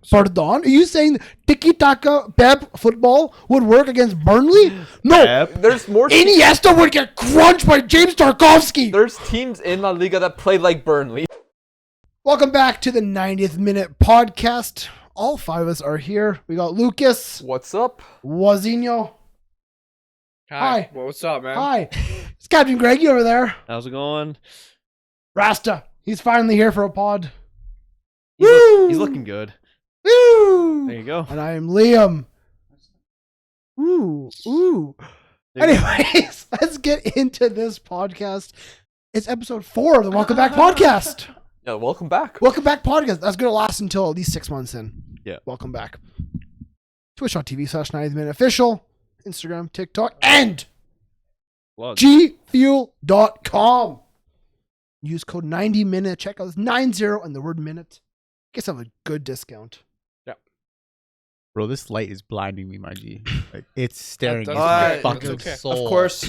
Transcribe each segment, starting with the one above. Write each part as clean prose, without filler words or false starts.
Pardon? Are you saying tiki-taka Pep football would work against Burnley? No. Pep. There's more. Iniesta would get crunched by James Tarkovsky. There's teams in La Liga that play like Burnley. Welcome back to the 90th Minute Podcast. All five of us are here. We got Lucas. What's up? Wazinho. Hi. What's up, man? Hi. It's Captain Greggy over there. How's it going? Rasta. He's finally here for a pod. He's looking good. Woo! There you go. And I am Liam. Ooh. Anyways, let's get into this podcast. It's episode 4 of the Welcome Back Podcast. Yeah, welcome back. Welcome Back Podcast. That's going to last until at least 6 months in. Yeah. Welcome back. Twitch.tv/90minute official. Instagram, TikTok, and gfuel.com. Use code 90minute. Check out 90 and the word minute. Get some a good discount. Bro, this light is blinding me, my G. Like, it's staring That's into my okay. fucking That's okay. soul. Of course,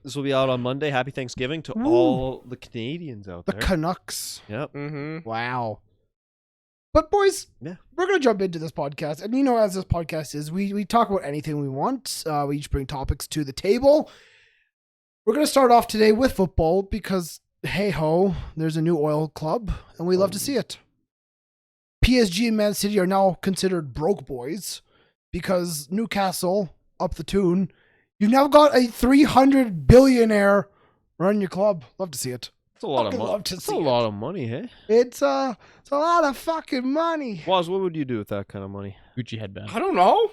this will be out on Monday. Happy Thanksgiving to all the Canadians out The there. Canucks. Yep. Mm-hmm. Wow. But boys, Yeah. we're going to jump into this podcast. And you know, as this podcast is, we talk about anything we want. We each bring topics to the table. We're going to start off today with football because, hey ho, there's a new oil club and we love to see it. PSG and Man City are now considered broke boys because Newcastle, up the tune, you've now got a 300 billionaire running your club. Love to see it. It's a lot Fucking of money. love to It's see a it. lot of money, hey? It's a lot of fucking money. Waz, what would you do with that kind of money? Gucci headband. I don't know.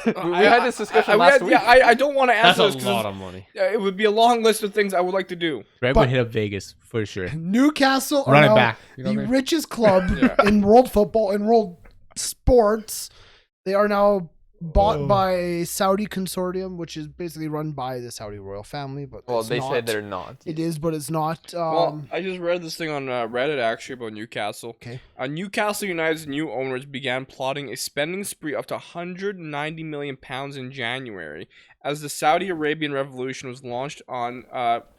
We had this discussion last week. Yeah, I don't want to That's answer a this lot because of money. it would be a long list of things I would like to do. Greg But- would hit up Vegas for sure. Newcastle are Run it now back. You know the what I mean? richest club Yeah. in world football, in world sports. They are now bought by a Saudi consortium, which is basically run by the Saudi royal family. But Well, it's they not. say they're not. It is, but it's not. Well, I just read this thing on Reddit actually about Newcastle. Okay. Newcastle United's new owners began plotting a spending spree up to 190 million pounds in January, as the Saudi Arabian Revolution was launched on.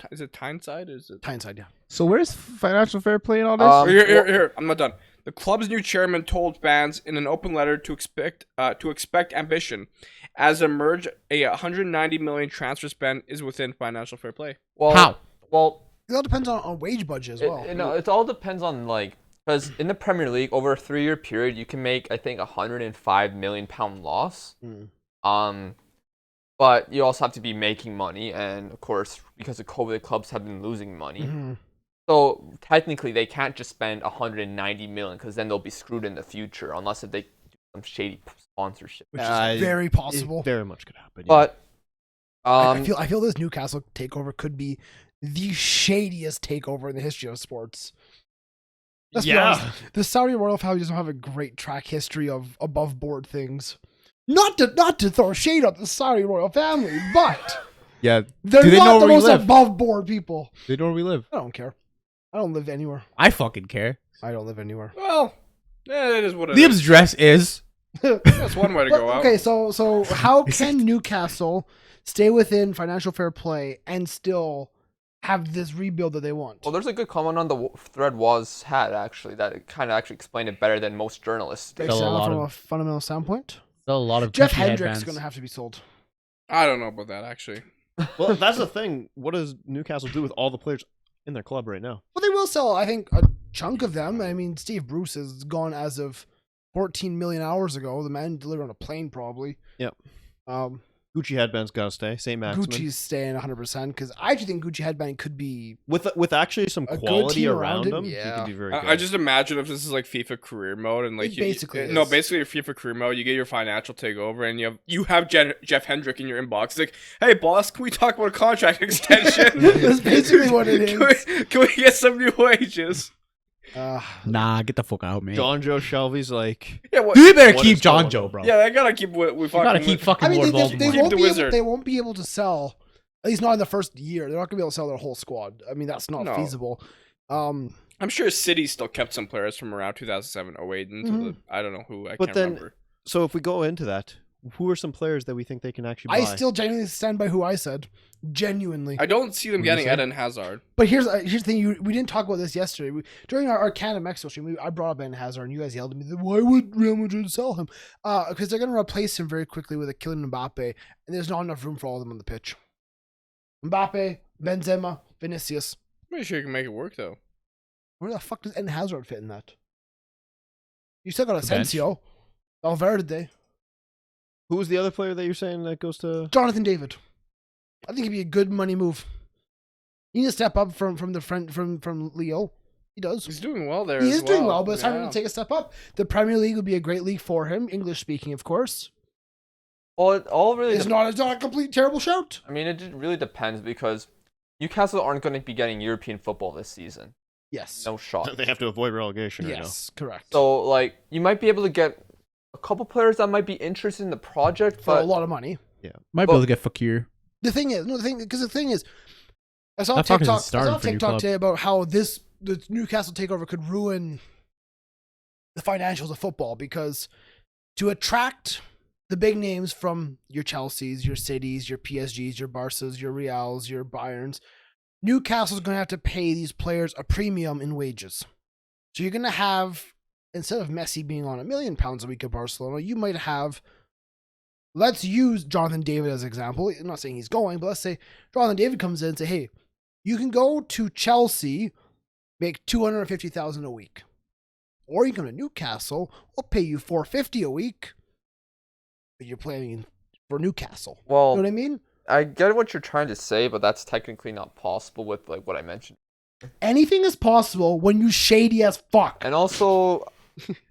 Is it Tyneside? Is it? Tyneside, yeah. So where's financial fair play in all this? Here. I'm not done. The club's new chairman told fans in an open letter to expect ambition, as emerge a 190 million transfer spend is within financial fair play. Well, How? Well, It all depends on wage budget as well. it all depends on because in the Premier League over a 3-year period you can make I think 105 million pound loss. But you also have to be making money, and of course because of COVID, clubs have been losing money. Mhm. So technically, they can't just spend 190 million because then they'll be screwed in the future unless if they do some shady sponsorship. Which is very possible. It very much could happen. Yeah. But I feel this Newcastle takeover could be the shadiest takeover in the history of sports. Let's be honest, the Saudi royal family doesn't have a great track history of above board things. Not to throw shade at the Saudi royal family, but Yeah. they're Do they know not the where we most live? above board people. They know where we live. I don't care. I don't live anywhere. I fucking care. I don't live anywhere. Well, it is what it Liam's is. dress is. That's one way to But, go out. okay, so how can Newcastle stay within financial fair play and still have this rebuild that they want? well, there's a good comment on the thread was had actually that it kind of actually explained it better than most journalists do. Makes Still a sense lot from of- a fundamental standpoint. Still a lot of Jeff Gucci Hendrick's headbands. going to have to be sold. I don't know about that actually. Well, that's the thing. What does Newcastle do with all the players in their club right now? Well, they will sell, I think, a chunk of them. I mean, Steve Bruce is gone as of 14 million hours ago. The man delivered on a plane, probably. Yep. Gucci headband's gotta stay. St. Maximin. Gucci's staying 100% because I actually think Gucci headband could be. With actually some A good quality team around around him, him, he yeah. could be very good. I just imagine if this is like FIFA career mode and like It basically no, is. basically your FIFA career mode, you get your financial takeover and you have Jeff Hendrick in your inbox. It's like, hey boss, can we talk about a contract extension? That's basically what it is. Can we get some new wages? Nah, get the fuck out, man. John Joe Shelby's like, Yeah, what? You better What keep is John going- Joe, bro. Yeah, I gotta keep what we You gotta fucking. keep fucking I mean, Lord they Voldemort. Keep won't the be able, wizard. they won't be able to sell, at least not in the first year. They're not going to be able to sell their whole squad. I mean, that's not No. feasible. I'm sure City still kept some players from around 2007, 08 into Mhm. the I don't know who. I But can't then- remember. so if we go into that, who are some players that we think they can actually buy? I still genuinely stand by who I said. Genuinely. I don't see them What'd you getting say? Eden Hazard. But here's the thing. We didn't talk about this yesterday. During our Canada Mexico stream, I brought up Eden Hazard, and you guys yelled at me, why would Real Madrid sell him? Because they're going to replace him very quickly with a Kylian Mbappe, and there's not enough room for all of them on the pitch. Mbappe, Benzema, Vinicius. I'm pretty sure you can make it work though. Where the fuck does Eden Hazard fit in that? You still got The bench. Asensio, Valverde, Who was the other player that you're saying that goes to? Jonathan David. I think it'd be a good money move. He needs to step up from Leo. He does. He's doing well there. He as is doing well, but Yeah. it's time to take a step up. The Premier League would be a great league for him, English speaking, of course. Well, it all really. It's not a complete terrible shout. I mean, it just really depends because Newcastle aren't going to be getting European football this season. Yes. No shot. They have to avoid relegation right now. Yes, correct. So, like, you might be able to get a couple players that might be interested in the project, For a but lot of money. Might be able to get Fakir. The thing is, I saw That fucker's TikTok. I starting saw for a new TikTok club. today about how the Newcastle takeover could ruin the financials of football because to attract the big names from your Chelseas, your Cities, your PSGs, your Barças, your Reals, your Bayerns, Newcastle's going to have to pay these players a premium in wages. So you're going to have, instead of Messi being on £1 million a week at Barcelona, you might have. Let's use Jonathan David as an example. I'm not saying he's going, but let's say Jonathan David comes in and say, hey, you can go to Chelsea, make $250,000 a week. Or you come to Newcastle, we'll pay you $450 a week, but you're playing for Newcastle. well, You know what I mean? I get what you're trying to say, but that's technically not possible with like what I mentioned. Anything is possible when you shady as fuck. And also,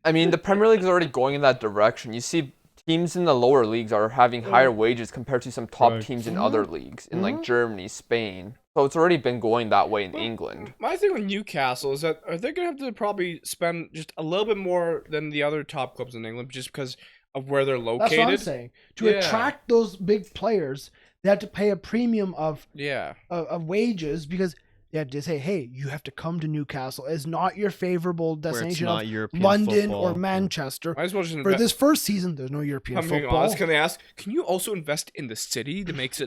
I mean, the Premier League is already going in that direction. You see teams in the lower leagues are having higher wages compared to some top Right. teams in other leagues, in like Germany, Spain. So it's already been going that way in England. My thing with Newcastle is that are they gonna have to probably spend just a little bit more than the other top clubs in England just because of where they're That's located? what I'm saying. To Yeah. attract those big players, they have to pay a premium of Yeah. wages because they have to say, hey, you have to come to Newcastle. It's not your favorable Where it's destination not of European London football. or Manchester. Might as well just For invest. this first season, there's no European I'm being football. honest. Can they ask? Can you also invest in the city to make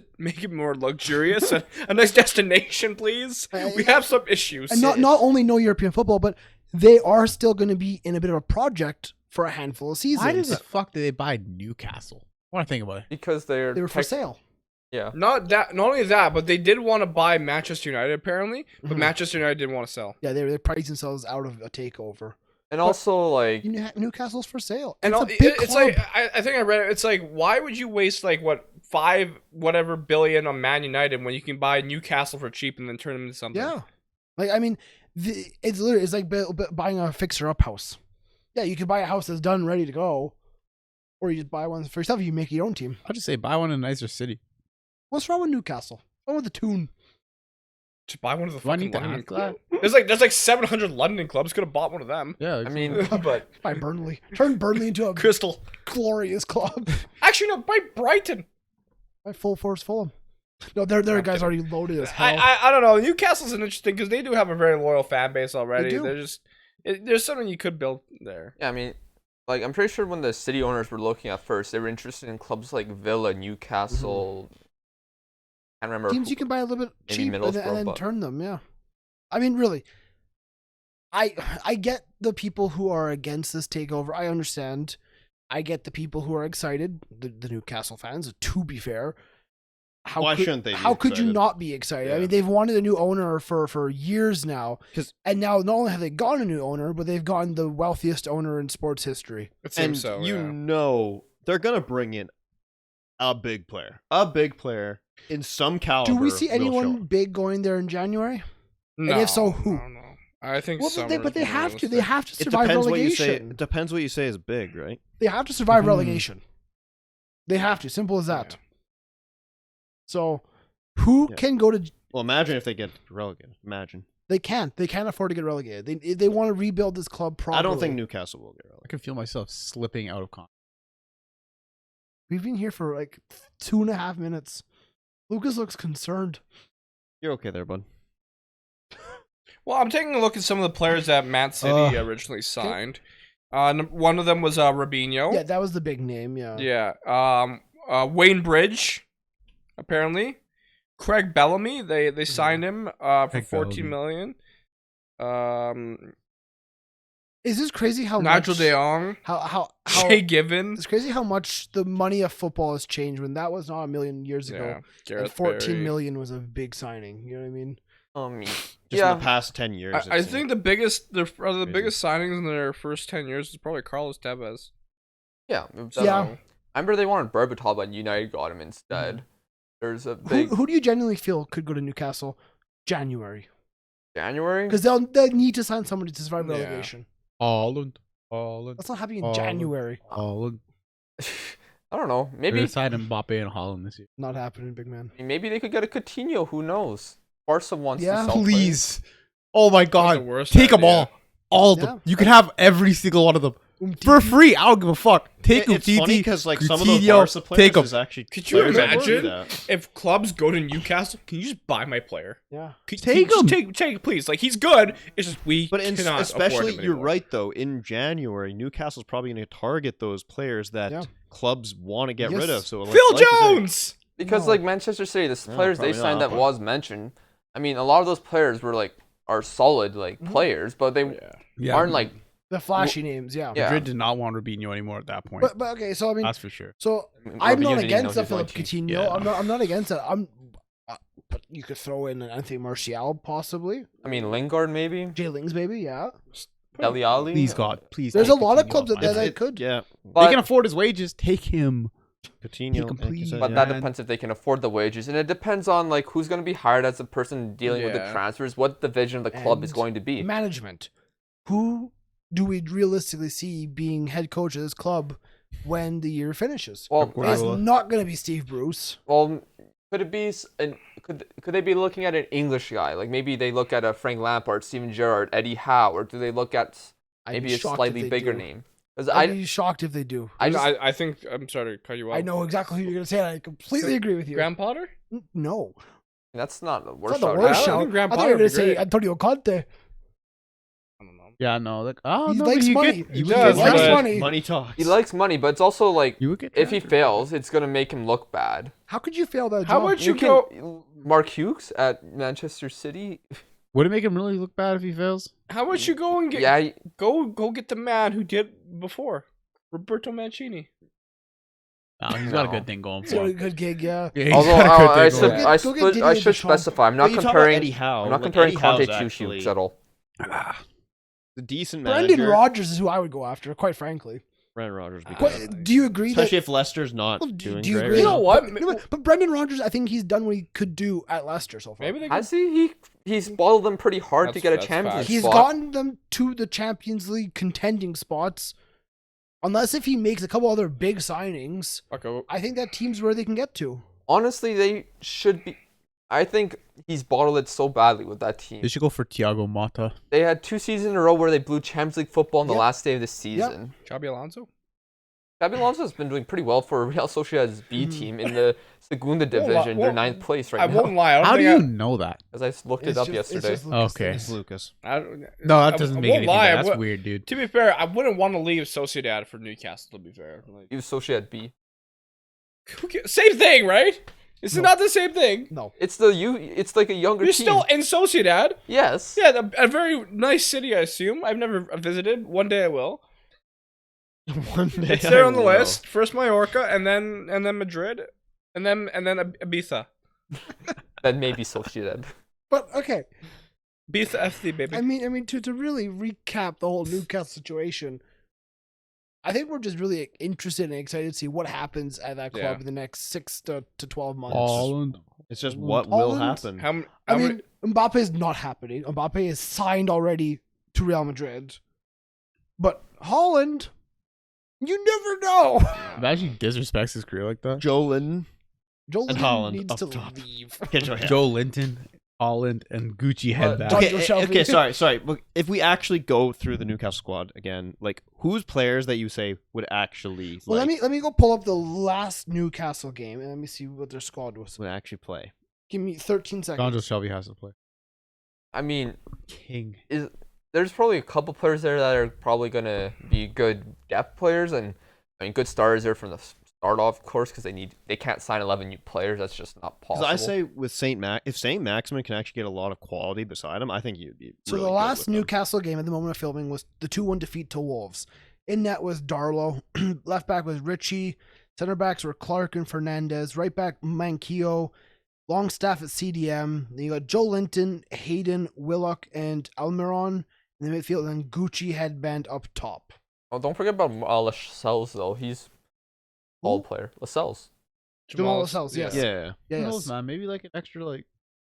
it more luxurious? a nice destination, please. We have some issues. And not only no European football, but they are still going to be in a bit of a project for a handful of seasons. Why the fuck did they buy Newcastle? I want to think about it. Because They were for sale. Yeah. Not only that, but they did want to buy Manchester United apparently, but Mhm. Manchester United didn't want to sell. Yeah, they priced themselves out of a takeover. And also, like, Newcastle's for sale. And It's a all- big it's club. like I think I read it. It's like why would you waste like what $5 billion on Man United when you can buy Newcastle for cheap and then turn them into something? Yeah. Like, I mean, it's like buying a fixer-up house. Yeah, you could buy a house that's done, ready to go, or you just buy one for yourself. You make your own team. I'll just say buy one in a nicer city. What's wrong with Newcastle? What's wrong with the tune? Just buy one of the Do I fucking need to London ask clubs. There's like 700 London clubs. Could have bought one of them. Yeah. I mean, But Buy Burnley. Turn Burnley into a Crystal. glorious club. Actually, no. Buy Brighton. By full force Fulham. No, their guys already loaded as hell. I don't know. Newcastle's an interesting because they do have a very loyal fan base already. They do. They're just there's something you could build there. yeah, I mean, like, I'm pretty sure when the city owners were looking at first, they were interested in clubs like Villa, Newcastle. I can't remember. Teams you can buy a little bit maybe cheap and Middlesbrough, then but- turn them. Yeah, I mean, really, I get the people who are against this takeover. I understand. I get the people who are excited. The Newcastle fans. To be fair, Why shouldn't they be How could you excited? not be excited? I Yeah. mean, they've wanted a new owner for years now, 'Cause- and now not only have they gotten a new owner, but they've gotten the wealthiest owner in sports history. It And seems so. you yeah. know they're gonna bring in a big player in some caliber. Do we see will show anyone up. big going there in January? No, if so, who? I don't know. I think. Well, Summer's but they more have to. They realistic. have to It survive depends what you say. relegation. It depends what you say is big, right? They have to survive Mhm. relegation. They have to. Simple as that. Yeah. So, who Yeah. can go to? Well, imagine if they get relegated. Imagine. They can't. They can't afford to get relegated. They want to rebuild this club properly. I don't think Newcastle will get I relegated. can feel myself slipping out of con. We've been here for like 2.5 minutes. Lucas looks concerned. You're okay there, bud. Well, I'm taking a look at some of the players that Man City originally signed. One of them was Robinho. Yeah, that was the big name. Yeah. Yeah. Wayne Bridge, apparently. Craig Bellamy. They signed him for Craig 14 Bellamy. million. Is this crazy how Nigel much? De Jong. How Shay Given. It's crazy how much the money of football has changed. When that was not a million years ago, Yeah. and Gareth 14 Barry. million was a big signing. You know what I mean? Just yeah. in the past 10 years. I think the biggest Crazy. biggest signings in their first 10 years is probably Carlos Tevez. Yeah. Yeah. I remember they wanted Berbatov, but United got him instead. There's a big Who do you genuinely feel could go to Newcastle? January, January. because they'll need to sign somebody to survive Yeah. relegation. Holland. That's not happening in Oh. January. Holland. I don't know. Maybe Maybe they signed Mbappe and Holland this year. Not happening, big man. maybe they could get a Coutinho. Who knows? Barca wants Yeah. to sell Please. Oh my The God. worst Take them idea. all of Yeah. them. You can have every single one of them for free. I don't give a fuck. Take It's funny Umtiti, because like some of those Coutinho, Barca players take 'em. is actually. Could you players that would do imagine that. if clubs go to Newcastle? Can you just buy my player? Yeah. Take just him. Take, please. Like he's good. It's just we But cannot afford especially, him you're anymore. right though. In January, Newcastle's probably going to target those players that Yeah. clubs want to get Yes. rid of. So like, Phil like you say- Jones. Because No. like Manchester City, the No, players they probably signed not, that but- was mentioned. I mean, a lot of those players are solid players, but they Yeah. aren't like The flashy names, yeah. Yeah. Madrid did not want Robinho anymore at that point. But okay, so I mean, That's for sure. so Robinho I'm not didn't even against know the he was Philip on team. Coutinho. Yeah. I'm not against it. But you could throw in an Anthony Martial possibly. I mean Lingard maybe, Jay Lings maybe, yeah. Dele Alli. Please, God, please. There's take a lot of Coutinho clubs off that my they team. could. Yeah, They But, can afford his wages. Take him. Coutinho. Take 'em, like you please. said, but yeah. that depends if they can afford the wages, and it depends on like who's going to be hired as the person dealing with the Yeah. transfers, what the vision of the club is And going to be. Management. Who do we realistically see being head coach of this club when the year finishes? Well, It's Guardiola. not going to be Steve Bruce. well, could it be could they be looking at an English guy? Like maybe they look at a Frank Lampard, Steven Gerrard, Eddie Howe, or do they look at I'd maybe be a shocked if slightly they bigger do. name? Because I'd be shocked if they do. I think I'm sorry to cut you off. I know exactly who you're going to say, and I completely agree with you. Graham Potter. No. that's not the It's worst. not the shout. worst I shout. think Graham I thought you were Potter going would to be say great. Antonio Conte. I don't know. Yeah, no. Like, oh, He no, likes but money. You He would does, get likes but- money. Money talks. He likes money, but it's also like You would get if he drafted. fails, it's gonna make him look bad. How could you fail that How job? much You you can go? Mark Hughes at Manchester City. Would it make him really look bad if he fails? How much you go and get? Yeah, Go get the man who did before, Roberto Mancini. No, he's got a No. good thing going He's got for a him. good gig, yeah. Yeah, he's although got a good I thing should going. Go I get should Didier I should Deschamps. specify. I'm But not you talk about comparing. Eddie Howe. I'm not like, comparing Eddie Howe's Conte to actually Hughes at all. The decent Brendan manager. Rodgers is who I would go after, quite frankly. Brendan Rodgers. would be Quite- good. do you agree Especially that? if Leicester's not Well, doing do you great. agree? You right know now. what? No, but Brendan Rodgers, I think he's done what he could do at Leicester so far. Maybe they. Has he's bottled them pretty hard to That's- get a that's Champions fact. He's spot. gotten them to the Champions League contending spots. Unless if he makes a couple other big signings, Okay. I think that team's where they can get to. Honestly, they should be. I think he's bottled it so badly with that team. They should go for Thiago Motta. They had 2 seasons in a row where they blew Champions League football on the Yep. last day of the season. Xabi Alonso. Xabi Alonso has been doing pretty well for Real Sociedad's B team in the Segunda division. They're 9th place I right won't now. lie. I don't How do think you know that? As I looked it up yesterday. Okay. It's Lucas. I No, that doesn't I make won't anything. lie, Bad. I That's would- weird, dude. To be fair, I wouldn't want to leave Sociedad for Newcastle. To be fair, like, He was Sociedad B. same thing, right? Is it No. not the same thing? No. It's it's like a younger You're team. still in Sociedad. Yes. Yeah, a very nice city, I assume. I've never visited. One day I will. One day It's there I on the will. list. First Mallorca, and then Madrid, and then Ibiza. Then maybe Sociedad. But okay, Ibiza FC, baby. I mean, to really recap the whole Newcastle situation, I think we're just really interested and excited to see what happens at that club Yeah. in the next 6 to 12 months. Holland. It's just what will Holland? happen. I mean, Mbappe is not happening. Mbappe is signed already to Real Madrid, but Holland, you never know. Imagine he disrespects his career like that. Joe Linton. Joel And Linton Holland needs up to top. leave. Get your head. Joe Linton, Holland, and Gucci headband. John Okay, Joe Shelby. okay, sorry. Look, if we actually go through the Newcastle squad again, like whose players that you say would actually Well, like, let me go pull up the last Newcastle game and let me see what their squad was. would actually play? Give me 13 seconds. John Joe Shelby has to play. I mean, King. there's probably a couple players there that are probably gonna be good depth players, and I mean good starters there from the start off, of course, because they can't sign 11 new players. That's just not Because possible. I say with if Saint Maximin can actually get a lot of quality beside him, I think he'd be. So really the good last with them. Newcastle game at the moment of filming was the 2-1 defeat to Wolves. In net was Darlow. Left back was Richie. Center backs were Clark and Fernandez. Right back Manquillo. Longstaff at CDM. Then you got Joe Linton, Hayden, Willock, and Almiron in the midfield. And then Gucci headband up top. Oh, don't forget about Lascelles though. He's all player. Lascelles. Jamal Lascelles, yes. Yeah. Yeah, Who yes. knows, man? Maybe like an extra like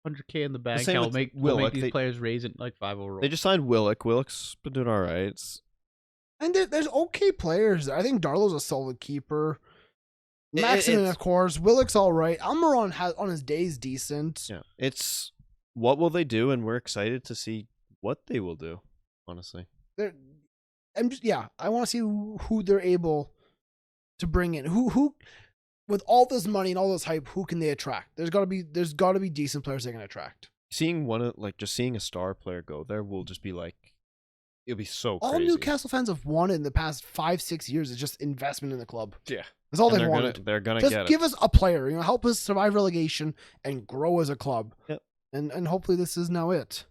100K in the bank. same Will with make Willock, these they- players raise it like 5 overall. They just signed Willock. Willock's been doing all right. And there's okay players. I think Darlow's a solid keeper. Maximin, it's- of course. Willock's all right. Almiron has on his days decent. Yeah. It's what will they do, and we're excited to see what they will do. Honestly. They're, I want to see who they're able to bring in. Who with all this money and all this hype, who can they attract? There's got to be decent players they can attract. Seeing just seeing a star player go there will just be like, it'll be so All crazy. Newcastle fans have wanted in the past 5-6 years is just investment in the club. Yeah. That's all And they wanted. they're gonna Just get give it. us a player, help us survive relegation and grow as a club. Yep. And hopefully this is now it.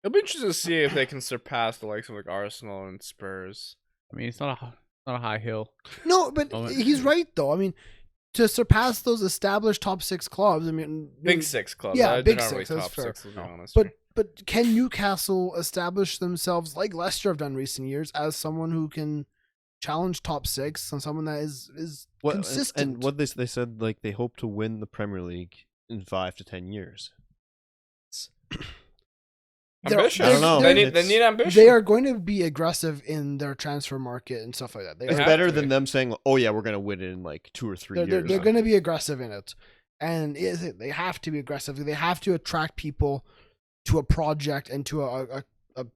It'll be interesting to see if they can surpass the likes of like Arsenal and Spurs. I mean, it's not a high hill. No, but Moment. he's right though. I mean, to surpass those established top 6 clubs, I mean, Big Six clubs. Yeah, They're Big not Six, really that's top fair. six, to be honest. But can Newcastle establish themselves like Leicester have done recent years as someone who can challenge top 6 and someone that is consistent? And what they said, like they hope to win the Premier League in 5 to 10 years. Ambition. I don't know. They It's- need ambition. They are going to be aggressive in their transfer market and stuff like that. They It's have better to than be. them saying, "Oh yeah, we're gonna win it in like 2 or 3 They're years." going to be aggressive in it, and they have to be aggressive. They have to attract people to a project and to a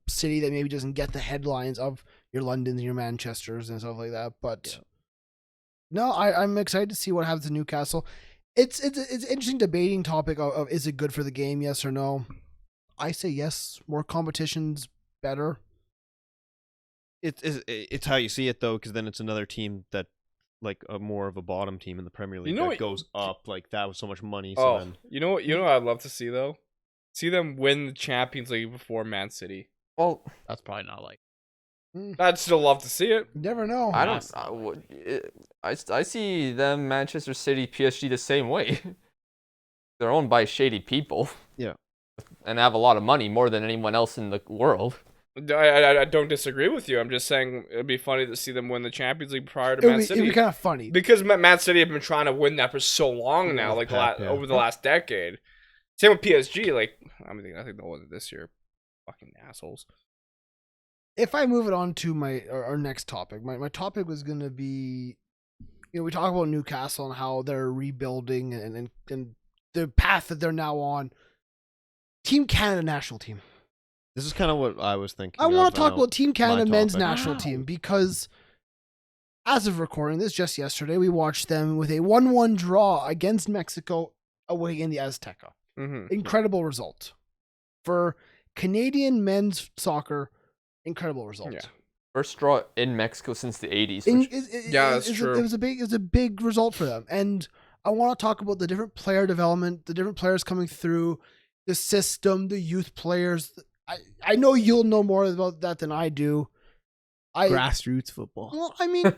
city that maybe doesn't get the headlines of your Londons and your Manchesters and stuff like that. But no, I'm excited to see what happens in Newcastle. It's an interesting debating topic of is it good for the game, yes or no. I say yes. More competition's better. It's how you see it though, because then it's another team that like a more of a bottom team in the Premier League know that what- goes up like that with so much money. So Oh, then you know what I'd love to see though? See them win the Champions League before Man City. Well, That's probably not like. I'd still love to see it. You never know. I don't. I see them Manchester City, PSG the same way. They're owned by shady people. Yeah. And have a lot of money, more than anyone else in the world. I don't disagree with you. I'm just saying it'd be funny to see them win the Champions League prior to It'd Man be City. kind of funny. Because Man City have been trying to win that for so long now, like Pep, yeah. over the last decade. Same with PSG. Like I think they'll win it this year. Fucking assholes. If I move it on to our next topic, my topic was going to be, we talk about Newcastle and how they're rebuilding and the path that they're now on. Team Canada national team. this is kind of what I was thinking. I want to of, talk about Team Canada men's topic. national Wow. team because as of recording this just yesterday, we watched them with a 1-1 draw against Mexico away in the Azteca. Mm-hmm. Incredible result. For Canadian men's soccer, incredible result. Yeah. First draw in Mexico since the 80s. That's true. It was a big result for them, and I want to talk about the different player development, the different players coming through, the system, the youth players. I know you'll know more about that than I do. Grassroots football. Well, I mean,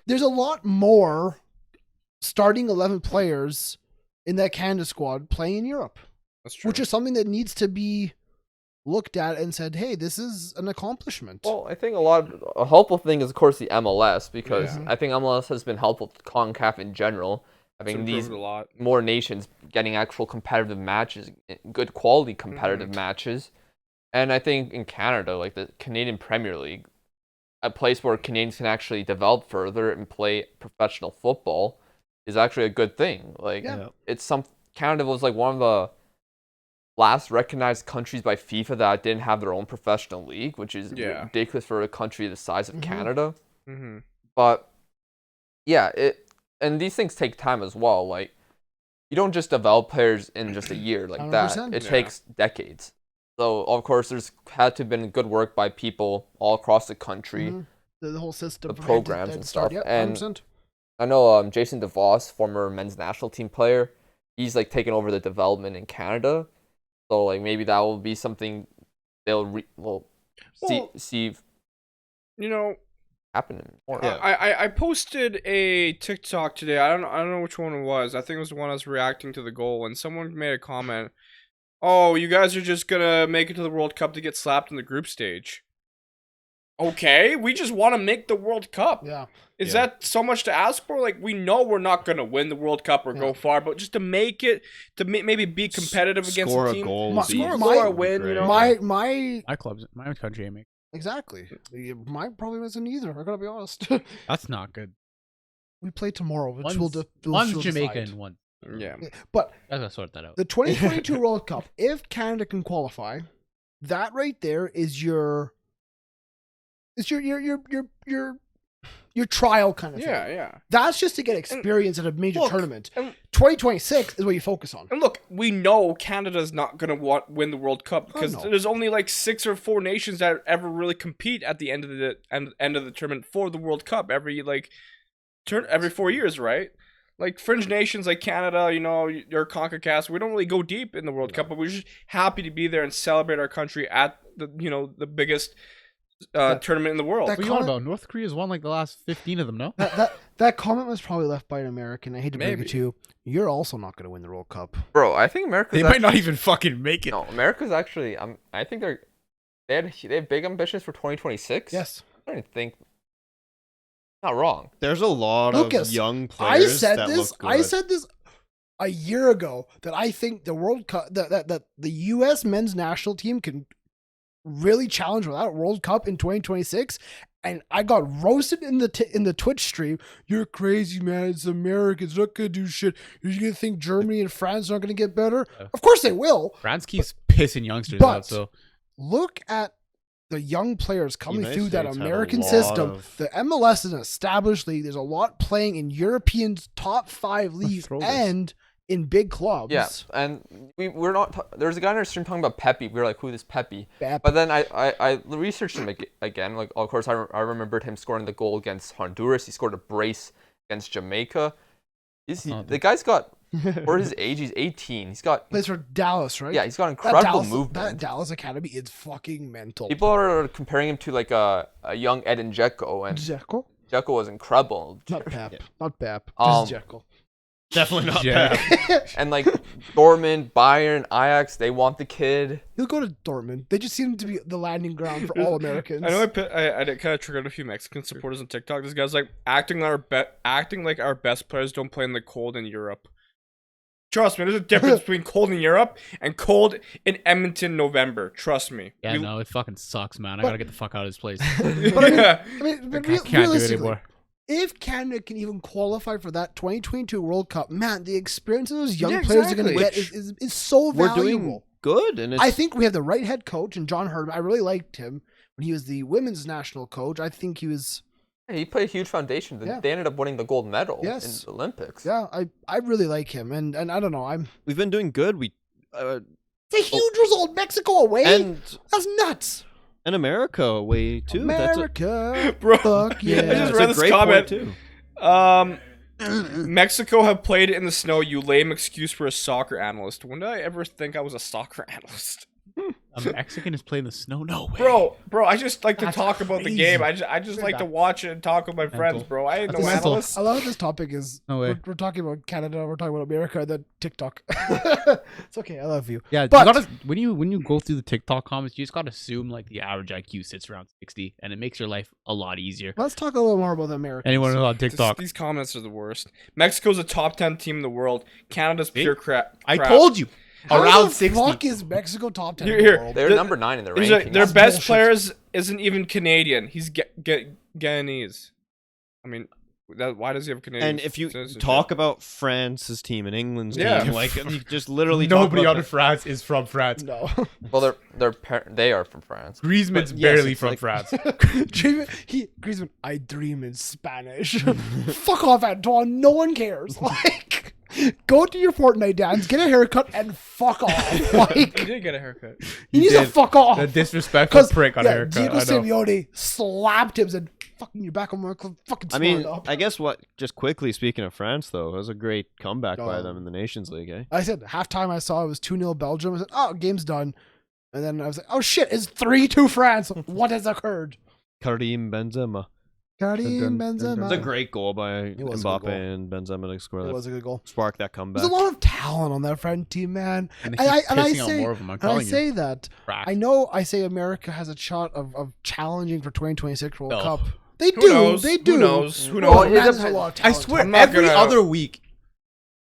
there's a lot more starting 11 players in that Canada squad playing in Europe, That's true. which is something that needs to be looked at and said, hey, this is an accomplishment. Well, I think a helpful thing is, of course, the MLS, because Yeah. I think MLS has been helpful to CONCACAF in general. It's Having these improved a lot. more nations getting actual competitive matches, good quality competitive matches. And I think in Canada, like the Canadian Premier League, a place where Canadians can actually develop further and play professional football is actually a good thing. Like Yeah. Canada was like one of the last recognized countries by FIFA that didn't have their own professional league, which is Yeah. ridiculous for a country the size of Mhm. Canada. Mm-hmm. But yeah, and these things take time as well. Like you don't just develop players in just a year like that. 100%. It Yeah. takes decades. So of course, there's had to have been good work by people all across the country, Mhm. The whole system, the from programs head and to start. stuff. Yep, And 100%. I know Jason DeVos, former men's national team player, he's like taken over the development in Canada. So like maybe that will be something will Well, see You know, happen more. Yeah. I posted a TikTok today. I don't know which one it was. I think it was the one I was reacting to the goal, and someone made a comment. Oh, you guys are just gonna make it to the World Cup to get slapped in the group stage. Okay, we just want to make the World Cup. Yeah. Is Yeah. that so much to ask for? Like, we know we're not gonna win the World Cup or Yeah. go far, but just to make it, to maybe be competitive against Score the a team. goal. My- would be- score a would be win, you great. know? My My country ain't making. exactly. My problem isn't either. I gotta be honest. That's not good. we play tomorrow, which One's, will one's will Jamaica decide. and one. Yeah. But I gotta sort that out. the 2022 World Cup, if Canada can qualify, that right there is your your trial kind of thing. Yeah. That's just to get experience at a major look, tournament. and- 2026 is what you focus on. And look, we know Canada's not gonna win the World Cup because no. there's only like 6 or 4 nations that ever really compete at the end of the end of the tournament for the World Cup every 4 years, right? Like fringe nations like Canada, your CONCACAF, we don't really go deep in the World Cup, but we're just happy to be there and celebrate our country at the biggest tournament in the world. that- What are you on about? North Korea's won like the last 15 of them, no? That comment was probably left by an American. I hate to break Maybe. it to you. You're also not going to win the World Cup. Bro, I think America's They might not even fucking make it. no, America's actually I think they have big ambitions for 2026. Yes. I don't even think not wrong. There's a lot Lucas, of young I players said that this. look good. I said this a year ago that I think the World Cup, that the U.S. men's national team can really challenge without World Cup in 2026. And I got roasted in the Twitch stream. You're crazy, man. It's Americans not gonna do shit. You're gonna think Germany and France are not gonna get better. Yeah. Of course they will. France keeps pissing youngsters but- out, so Look at the young players coming United through that States have a American lot system. of- The MLS is an established league. There's a lot playing in European top 5 leagues throw this. and in big clubs. Yeah, and we're not. There's a guy in our stream talking about Pepe. We were like, "Who is Pepe?" Bad- But then I researched him again. Like, of course, I remembered him scoring the goal against Honduras. He scored a brace against Jamaica. The guy's got, for his age, he's 18. He's got, plays for Dallas, right? yeah, he's got That incredible Dallas, movement. That Dallas Academy is fucking mental. People are comparing him to like a young Edin Dzeko, and Jekyll? Dzeko was incredible. Not Pep. Not Pep. Um, Just Jekyll. Definitely not Yeah. bad. And like Dortmund, Bayern, Ajax, they want the kid. He'll go to Dortmund. They just seem to be the landing ground for all Americans. I know I kind of triggered a few Mexican supporters on TikTok. This guy's like acting like our best players don't play in the cold in Europe. Trust me, there's a difference between cold in Europe and cold in Edmonton, November. Trust me. yeah, We- no, it fucking sucks, man. I gotta get the fuck out of this place. But Yeah. I mean, but I can't do it realistically, anymore. if Canada can even qualify for that 2022 World Cup, man, the experience of those young Yeah, players are going to exactly. get is so We're valuable. doing good, and it's, I think we have the right head coach, and John Herdman. I really liked him when he was the women's national coach. I think he was, He played a huge foundation. Yeah. They ended up winning the gold medal Yes. in the Olympics. yeah, I really like him, and I don't know, we've been doing good. it's a huge result. Mexico away, And that's nuts. America away too. America, Bro, fuck yeah. I just That's read a this great comment. point too. Mexico have played in the snow. You lame excuse for a soccer analyst. When did I ever think I was a soccer analyst? A Mexican is playing the snow? No way. Bro, I just like to That's talk about the crazy. game. I just like to watch it and talk with my friends, Mental. bro. I ain't That's no mental. analyst. I love this topic is No way. we're talking about Canada, we're talking about America, and then TikTok. It's okay, I love you. Yeah, But- you gotta, when you go through the TikTok comments, you just gotta assume like the average IQ sits around 60, and it makes your life a lot easier. Let's talk a little more about the Americans. Anyone on TikTok? These comments are the worst. Mexico's a top 10 team in the world. Canada's pure crap. I told you, How around the 60. fuck is Mexico top 10 in Here. the world? They're The- number 9 in the Their rankings. best bullshit. players isn't even Canadian. He's Guyanese. I mean, why does he have Canadian? And if you citizenship? talk about France's team and England's Yeah. team, like you just literally talk Nobody about out of France is from France. No. Well, they are from France. Griezmann's But yes, barely it's from like- France. Griezmann, I dream in Spanish. Fuck off, Antoine. No one cares. Like, Go to your Fortnite dance, get a haircut, and fuck off. He Like, did get a haircut. he needs to did. fuck off. The disrespectful prick on a haircut. Diego I know. Simeone slapped him and said, fucking, you're back on my fucking I mean, up. I guess just quickly speaking of France, though, it was a great comeback by Oh. them in the Nations League, eh? I said, halftime I saw it was 2-0 Belgium. I said, oh, game's done. And then I was like, oh shit, it's 3-2 France. What has occurred? Karim Benzema. Karim It's a Benzema. great goal by was a good Mbappe goal. and Benzema to score It that. was a good goal. Spark that There's comeback. a lot of talent on that French team, man. And And I- he's and I pissing on say- more of them. I'm And I telling say you. that. Crack. I know I say America has a shot of challenging for 2026 World No. Cup. They Who do. knows? They do. Who knows? Who Well, knows? man, there's a lot of I talent. swear, I'm not every gonna- other week,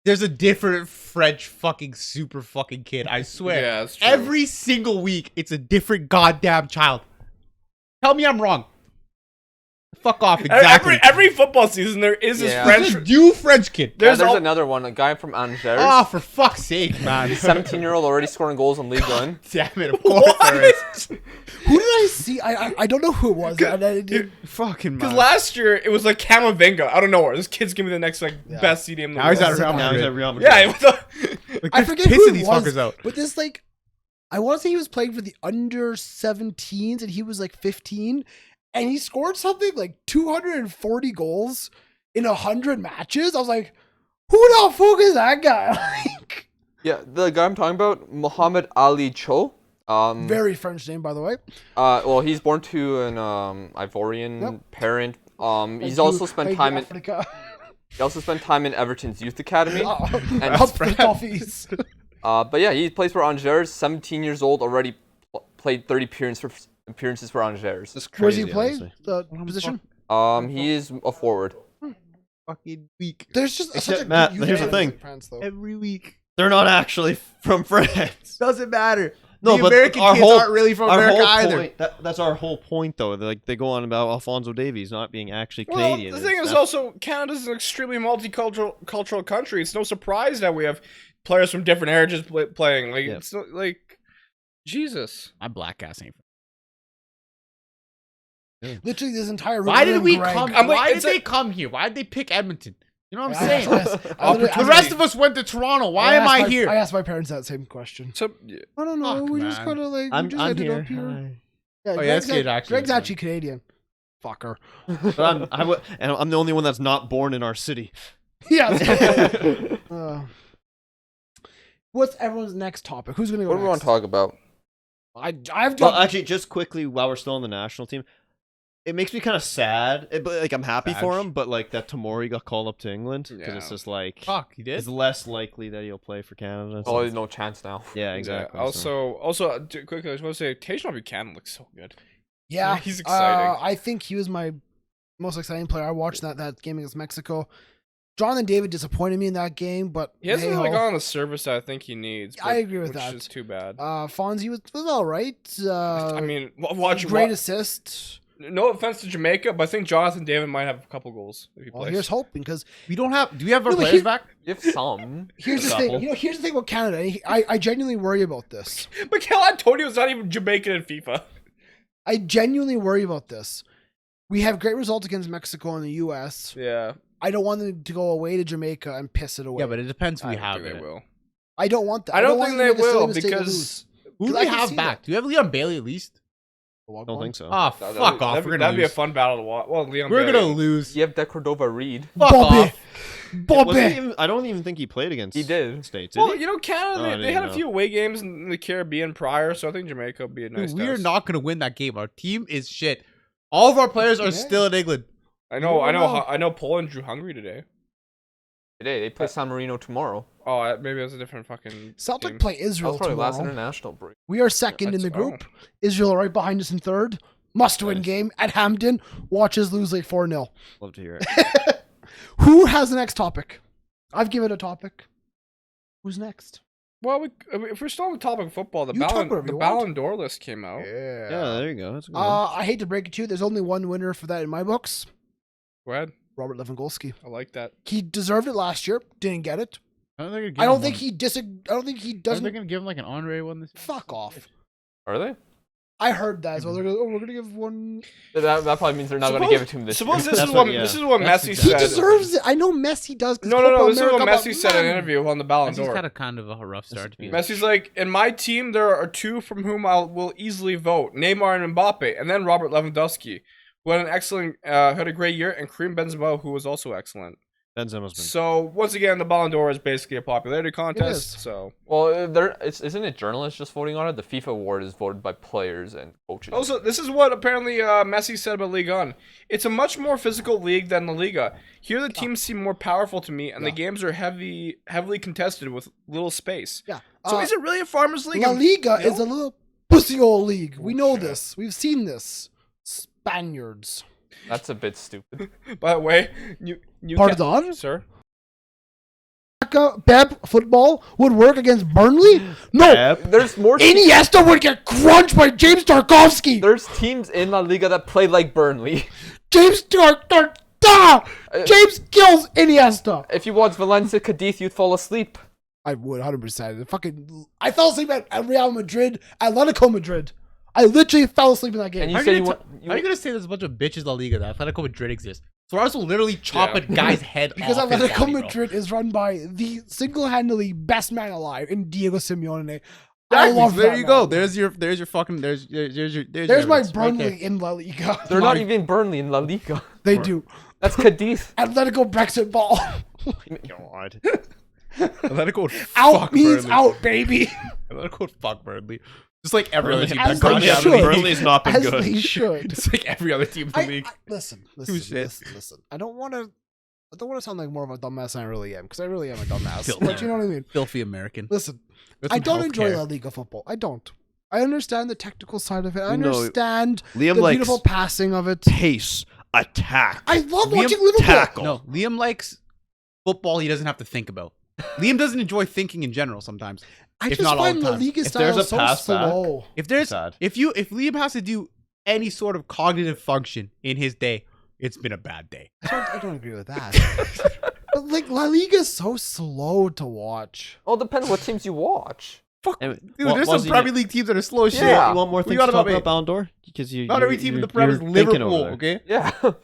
there's a different French fucking super fucking kid. I swear. Yeah, that's true. Every single week, it's a different goddamn child. Tell me I'm wrong. Fuck off, exactly. Every football season there is this Yeah. French. There's a new French kid. There's There's another one, a guy from Angers. Oh, for fuck's sake, man. 17-year-old already scoring goals in League One. Damn it, of course there is. Who did I see? I don't know who it was. I did- Fucking Because man. last year it was like Camavinga out of nowhere. This kid's giving me the next best CDM in the Now he's world. at Real Now he's Madrid. at Real Madrid. Yeah, what the- Like, I they're forget who pissing it these was, fuckers out. but this like, I want to say he was playing for the under 17s and he was like 15, and he scored something like 240 goals in 100 matches. I was like, who the fuck is that guy? Like, Yeah, the guy I'm talking about, Mohamed Ali Cho. very French name, by the way. Well, he's born to an Ivorian Yep. parent. Thank He's you- also spent thank time you, in Africa. he also spent time in Everton's youth academy. Up And the toffees. but yeah, he plays for Angers. 17 years old, already played 30 appearances for Angers. That's Where does crazy, he play? honestly. The position? He is a forward. Fucking week. There's just Except, such a good Matt, youth here's the academy thing. in France, though. Every week. They're not actually from France. Doesn't matter. No, the but American our kids whole- aren't really from Our America whole either. point, that's our whole point, though. They go on about Alphonso Davies not being actually Well, Canadian. the thing is That's- also Canada's an extremely multicultural country. It's no surprise that we have players from different heritages playing. Like Yeah. it's not, like Jesus. My black ass ain't. Literally, this entire Why room did we Greg. come? I'm like, Why did it's they come here? Why did they pick Edmonton? You know what I'm I saying? asked- I literally- The rest of us went to Toronto. Why am I asked here? I asked my parents that same question. So I don't know. Fuck, we just man. kind of like. we I'm just I'm ended here. up here. Hi. Yeah, Oh, yeah, Greg's, this kid actually Greg's is actually Canadian. Fucker. But and I'm the only one that's not born in our city. Yeah. What's everyone's next topic? Who's gonna go What do we want next? to talk about? I've Well, done. actually, just quickly while we're still on the national team, it makes me kind of sad. But like I'm happy for Badge. him, but like that Tamori got called up to England because it's Yeah. just like Fuck, he did. it's less likely that he'll play for Canada. Oh, there's no chance now. Yeah, exactly. Yeah. so. Also, quickly, I just want to say, Tajon Buchanan looks so good. yeah, he's exciting. I think he was my most exciting player. I watched that game against Mexico. Jonathan David disappointed me in that game, but He hasn't hey-ho. really gone on the service that I think he needs. I agree with which that. is too bad. Fonzie was all right. I mean, watch. great assist. No offense to Jamaica, but I think Jonathan David might have a couple goals if he Well, plays. here's hoping because We don't have. Do we have our No, but players here- back? You have some. here's the Couple. thing. Here's the thing about Canada. I genuinely worry about this. Mikel Antonio's not even Jamaican in FIFA. I genuinely worry about this. We have great results against Mexico and the U.S. Yeah, I don't want them to go away to Jamaica and piss it away. Yeah, but it depends who I we don't have. think in they it. will. I don't want that. I don't want think them to they make a silly will mistake and because lose. Who do 'Cause I we can have see back? Do we have Leon Bailey at least? Don't think so. Oh, That'd fuck be- off. That'd, We're that'd gonna be a lose. fun battle to watch. Well, Leon We're Bailey. gonna lose. You have De Cordova Reed. Fuck Bobby. off. Bobby. I don't even think he played against. He did. States. Did Well, he? you know, Canada, Oh, I they didn't had a know. few away games in the Caribbean prior, so I think Jamaica would be a nice Dude, we are test. not gonna win that game. Our team is shit. All of our players are still in England. I know, You never know. I know. Poland drew Hungary today. Today they play San Marino tomorrow. Oh, maybe that's a different fucking. Celtic team. play That Israel was probably last tomorrow. international break. We are second in the That's- group. Israel right behind us in third. Must-win Nice. game at Hampden. Watch us lose like 4-0. Love to hear it. Who has the next topic? I've given a topic. Who's next? Well, if we're still on the topic of football, the You talk Ballon, whatever the you want. Ballon d'Or list came out. Yeah, there you go. That's a good one. I hate to break it to you. There's only one winner for that in my books. Go ahead. Robert Lewandowski. I like that. He deserved it last year. Didn't get it. I don't think, I don't think he I don't think he Are they doesn't. gonna give him like an honorary one this year? Fuck off. Are they? I heard that. So they're gonna, we're gonna give one. That probably means they're not going to give it to him this year. Suppose That's what- this is what that's Messi exactly- He said. deserves it. I know Messi does. 'cause No. Copa This is what America, Messi but said in an man, interview on the Ballon He's d'Or. had a kind of a rough start to be. Messi's like, in my team, there are two from whom I will easily vote: Neymar and Mbappe, and then Robert Lewandowski, who had an excellent, had a great year, and Karim Benzema, who was also excellent. Benzema's been. So once again, the Ballon d'Or is basically a popularity contest. is. So Well, isn't it journalists just voting on it? The FIFA award is voted by players and coaches. also, this is what apparently Messi said about Ligue 1. It's a much more physical league than La Liga. Here, the teams seem more powerful to me, and the games are heavily contested with little space. Yeah. So is it really a farmers' league? La Liga You is know? a little pussy old league. We know Bullshit. this. We've seen this. Spaniards. That's a bit stupid. By the way, Pardon? sir. Pep football would work against Burnley? No. Pep. There's more. Iniesta would get crunched by James Tarkovsky. There's teams in La Liga that play like Burnley. James James kills Iniesta. If you watch Valencia Cadiz, you'd fall asleep. I would 100%. I fell asleep at Real Madrid, Atletico Madrid. I literally fell asleep in that game. And How you are say you you gonna want. how are you gonna say there's a bunch of bitches La Liga that Atletico Madrid exists? Suarez will literally chop a guy's head Because off his Atletico body, bro. Madrid is run by the single-handedly best man alive in Diego Simeone. Exactly, love so there that you go. man. There's your fucking there's your There's my evidence right Burnley there. in La Liga. They're not even Burnley in La Liga. They do. That's Cadiz. Atletico Brexit ball. God. Atletico would Out fuck means Burnley. out, baby. Atletico would fuck Burnley. Just like every other Burnley- team As that they comes out of should. the league. Burnley's not been As good. they should. Just like every other team in the league. Listen. shit. Listen. I don't want to sound like more of a dumbass than I really am, because I really am a dumbass. Still, But you know what I mean. Filthy American. Listen, With I some don't enjoy healthcare. La Liga football. I don't. I understand the technical side of it. I No, understand Liam the likes beautiful passing of it. pace, attack. I love Liam watching Liverpool. tackle. No, Liam likes football he doesn't have to think about. Liam doesn't enjoy thinking in general sometimes. I if just not all find the La time. Liga If there's style a so pass back- slow. If there's Sad. if Liam has to do any sort of cognitive function in his day, it's been a bad day. I don't agree with that. But like La Liga is so slow to watch. Well, it depends what teams you watch. Dude, there's some Premier League teams that are slow as shit. Yeah. You want more What do things you to got talk about about Ballon d'Or? Because Not every team in the Prem is Liverpool, okay? Yeah. But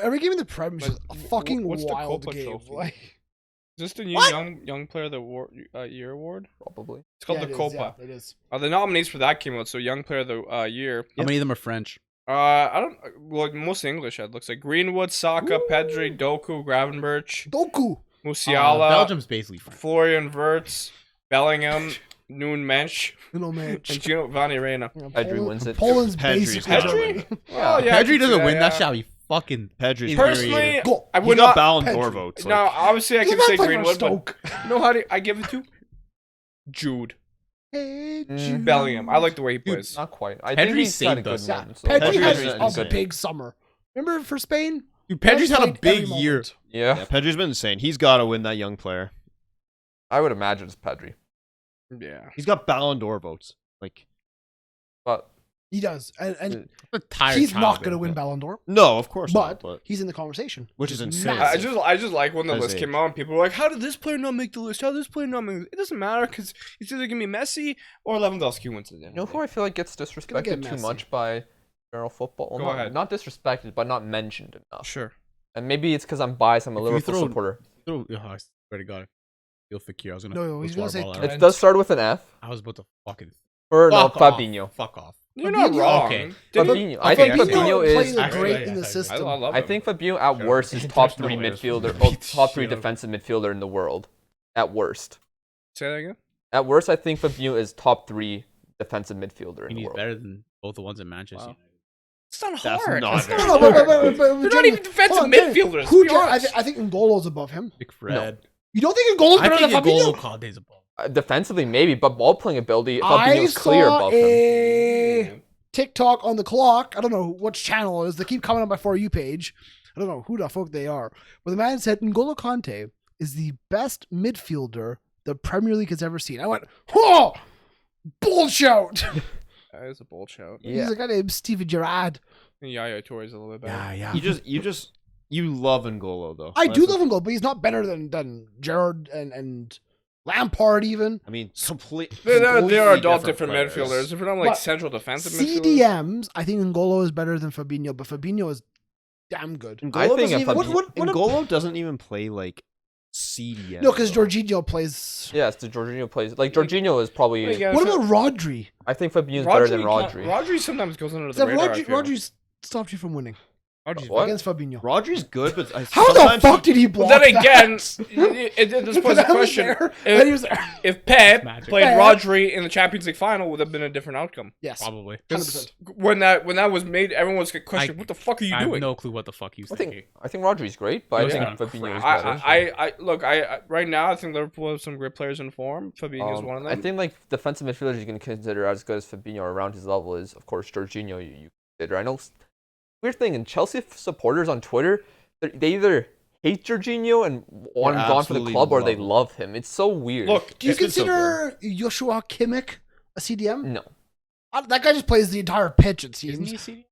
every game in the Prem is just a fucking what's the wild Copa game. trophy? Like, Is this the new What? young player of the year award? Probably. It's called yeah, the it is, Copa. yeah, it is. The nominees for that came out. So young player of the year. How many of them are French? I don't. Well, mostly English. It looks like Greenwood, Saka, Pedri, Doku, Gravenberch, Doku. Musiala, Belgium's basically French. Florian Wirtz, Bellingham, Noon Mensch, You know, man. and Giovanni Reina. You know, Pedri wins it. Poland's Pedri's basically got Germany. Oh yeah, I Pedri can doesn't see win. That yeah. shall be fucking Pedri's infuriating. Personally, Go. I He would got not. Ballon Pedri. d'Or votes. No, obviously I He's can not say playing for Greenwood, but Stoke. you know how do I give it to? Jude Hey, Mm. Jude. Bellingham. I like the way he Dude, plays. Not quite. I Pedri think he's had a saved good us. Yeah, one. So Pedri Pedri has is a insane. big summer. Remember for Spain? Dude, Pedri's had a Played every big year. moment. Yeah. Yeah, Pedri's been insane. He's got to win that young player. I would imagine it's Pedri. Yeah. He's got Ballon d'Or votes. Like, But He does, and A tired he's child, not going to man. win Ballon d'Or, no, of course but, not. But he's in the conversation, Which is insane. massive. I just like when the As list age. came out and people were like, "How did this player not make the list? How did this player not make it?" It doesn't matter because it's either gonna be Messi or Lewandowski wins it. you know who I feel like gets get disrespected too Messi. much by general football? Well, Go not, ahead. Not disrespected, but not mentioned enough. Sure. And maybe it's because I'm biased. I'm a If you Liverpool throw- supporter. Oh, I swear to God. Feel Fakir. I was gonna. No, he's throw gonna a say ball out. Trent. It does start with an F. I was about to fucking. Or no, Fuck off. Fabinho. Fuck off. You're not Fabinho- wrong. Okay. Didn't- Fabinho. I think Fabinho Fabinho played is. the Actually, great yeah, in the I- system. I love I him. think Fabinho at worst is There's top no 3 way I was midfielder, gonna beat top 3 shit out of him. defensive midfielder in the world. At worst. Say that again. At worst, I think Fabinho is top 3 defensive midfielder in And the he's world. better than both the ones in Manchester. Wow. It's not That's hard. not It's very not No, no, hard. but They're not Jenny- even defensive hold on, Jenny. midfielders. Who? Be honest. I think N'Golo's above him. Big Fred. You don't think N'Golo's I better think than N'Golo Fabinho? Kante's a ball. Defensively, maybe, but ball playing ability, I Fabinho's clear saw above him. a TikTok on the clock. I don't know which channel it is. They keep coming on my For You page. I don't know who the fuck they are. But the man said N'Golo Kante is the best midfielder the Premier League has ever seen. I went, oh, bullshit. That is a bold shout. Yeah. He's a guy named Steven Gerrard. And Yaya Toure's a little bit better. Yeah. You love N'Golo though. I That's do the- love N'Golo, but he's not better than Gerrard and Lampard even. I mean, complete. They are completely adult different players. midfielders. If we're not like But central defensive midfielders. CDMs, I think N'Golo is better than Fabinho, but Fabinho is damn good. I N'Golo think doesn't if even, Fabinho- N'Golo doesn't even play like CDM. No, because though. Jorginho plays. Yes, the Jorginho plays. Like Jorginho is probably. Like, yeah, What so- about Rodri? I think Fabinho's better than Rodri Rodri. Rodri sometimes goes under the Except radar. I feel. Rodri stopped you from winning What? against Fabinho. Rodri's good, but How the sometimes fuck did he block But then again, that? it just poses the That was question: there, and he was there. if Pep Magic. played Pep. Rodri in the Champions League final, would have been a different outcome. Yes, Probably. 'Cause when that was made, everyone was questioning, "What the fuck are you I have doing?" no clue what the fuck you I thinking. think Rodri's great, but I Yeah. think Fabinho is better. Look. I right now, I think Liverpool have some great players in form. Fabinho's one of them. I think like defensive midfielders you can consider as good as Fabinho or around his level is of course Jorginho. You consider. I know. Weird thing, and Chelsea supporters on Twitter, they either hate Jorginho and want him gone for the absolutely club, or they love him. love him. It's so weird. Look, do you It's been so consider Joshua Kimmich a CDM? no. That guy just plays the entire pitch. It Isn't seems. he CD?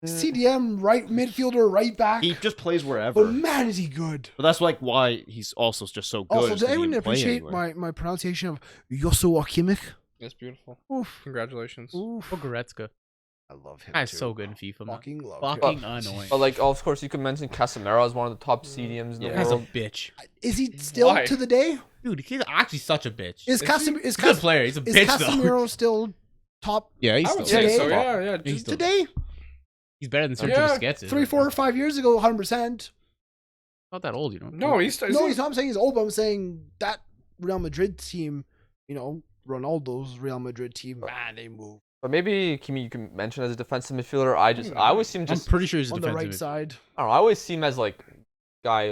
CDM, right midfielder, right back. he just plays wherever. But man, is he good! But that's like why he's also just so good. Also, is did 'cause he anyone can play appreciate anywhere. my pronunciation of Joshua Kimmich? it's beautiful. Oof. Congratulations. Oof. Oh, Goretzka. I love him. Guy's too. so good in FIFA, man. Fucking love him. Fucking annoying. But like, of course, you can mention Casemiro as one of the top CDMs in the That guy's a world. bitch. Is he still Why? to the day? Dude, he's actually such a bitch. Is he? Casemiro is, He's a good player. He's a is bitch, though. Casemiro still top Yeah, he's I still would say so. Today? Yeah. He's Just, still- today? He's better than Sergio Yeah, Busquets. is. 3, 4, or 5 years ago, 100%. Not that old, you know. no, he's No, he's not. I'm saying he's old, but I'm saying that Real Madrid team, you know, Ronaldo's Real Madrid team, man, they move But maybe Kimi, you can mention as a defensive midfielder. I always see him I'm just. pretty sure he's a on the defensive. right side. I don't know. I always see him as like guy,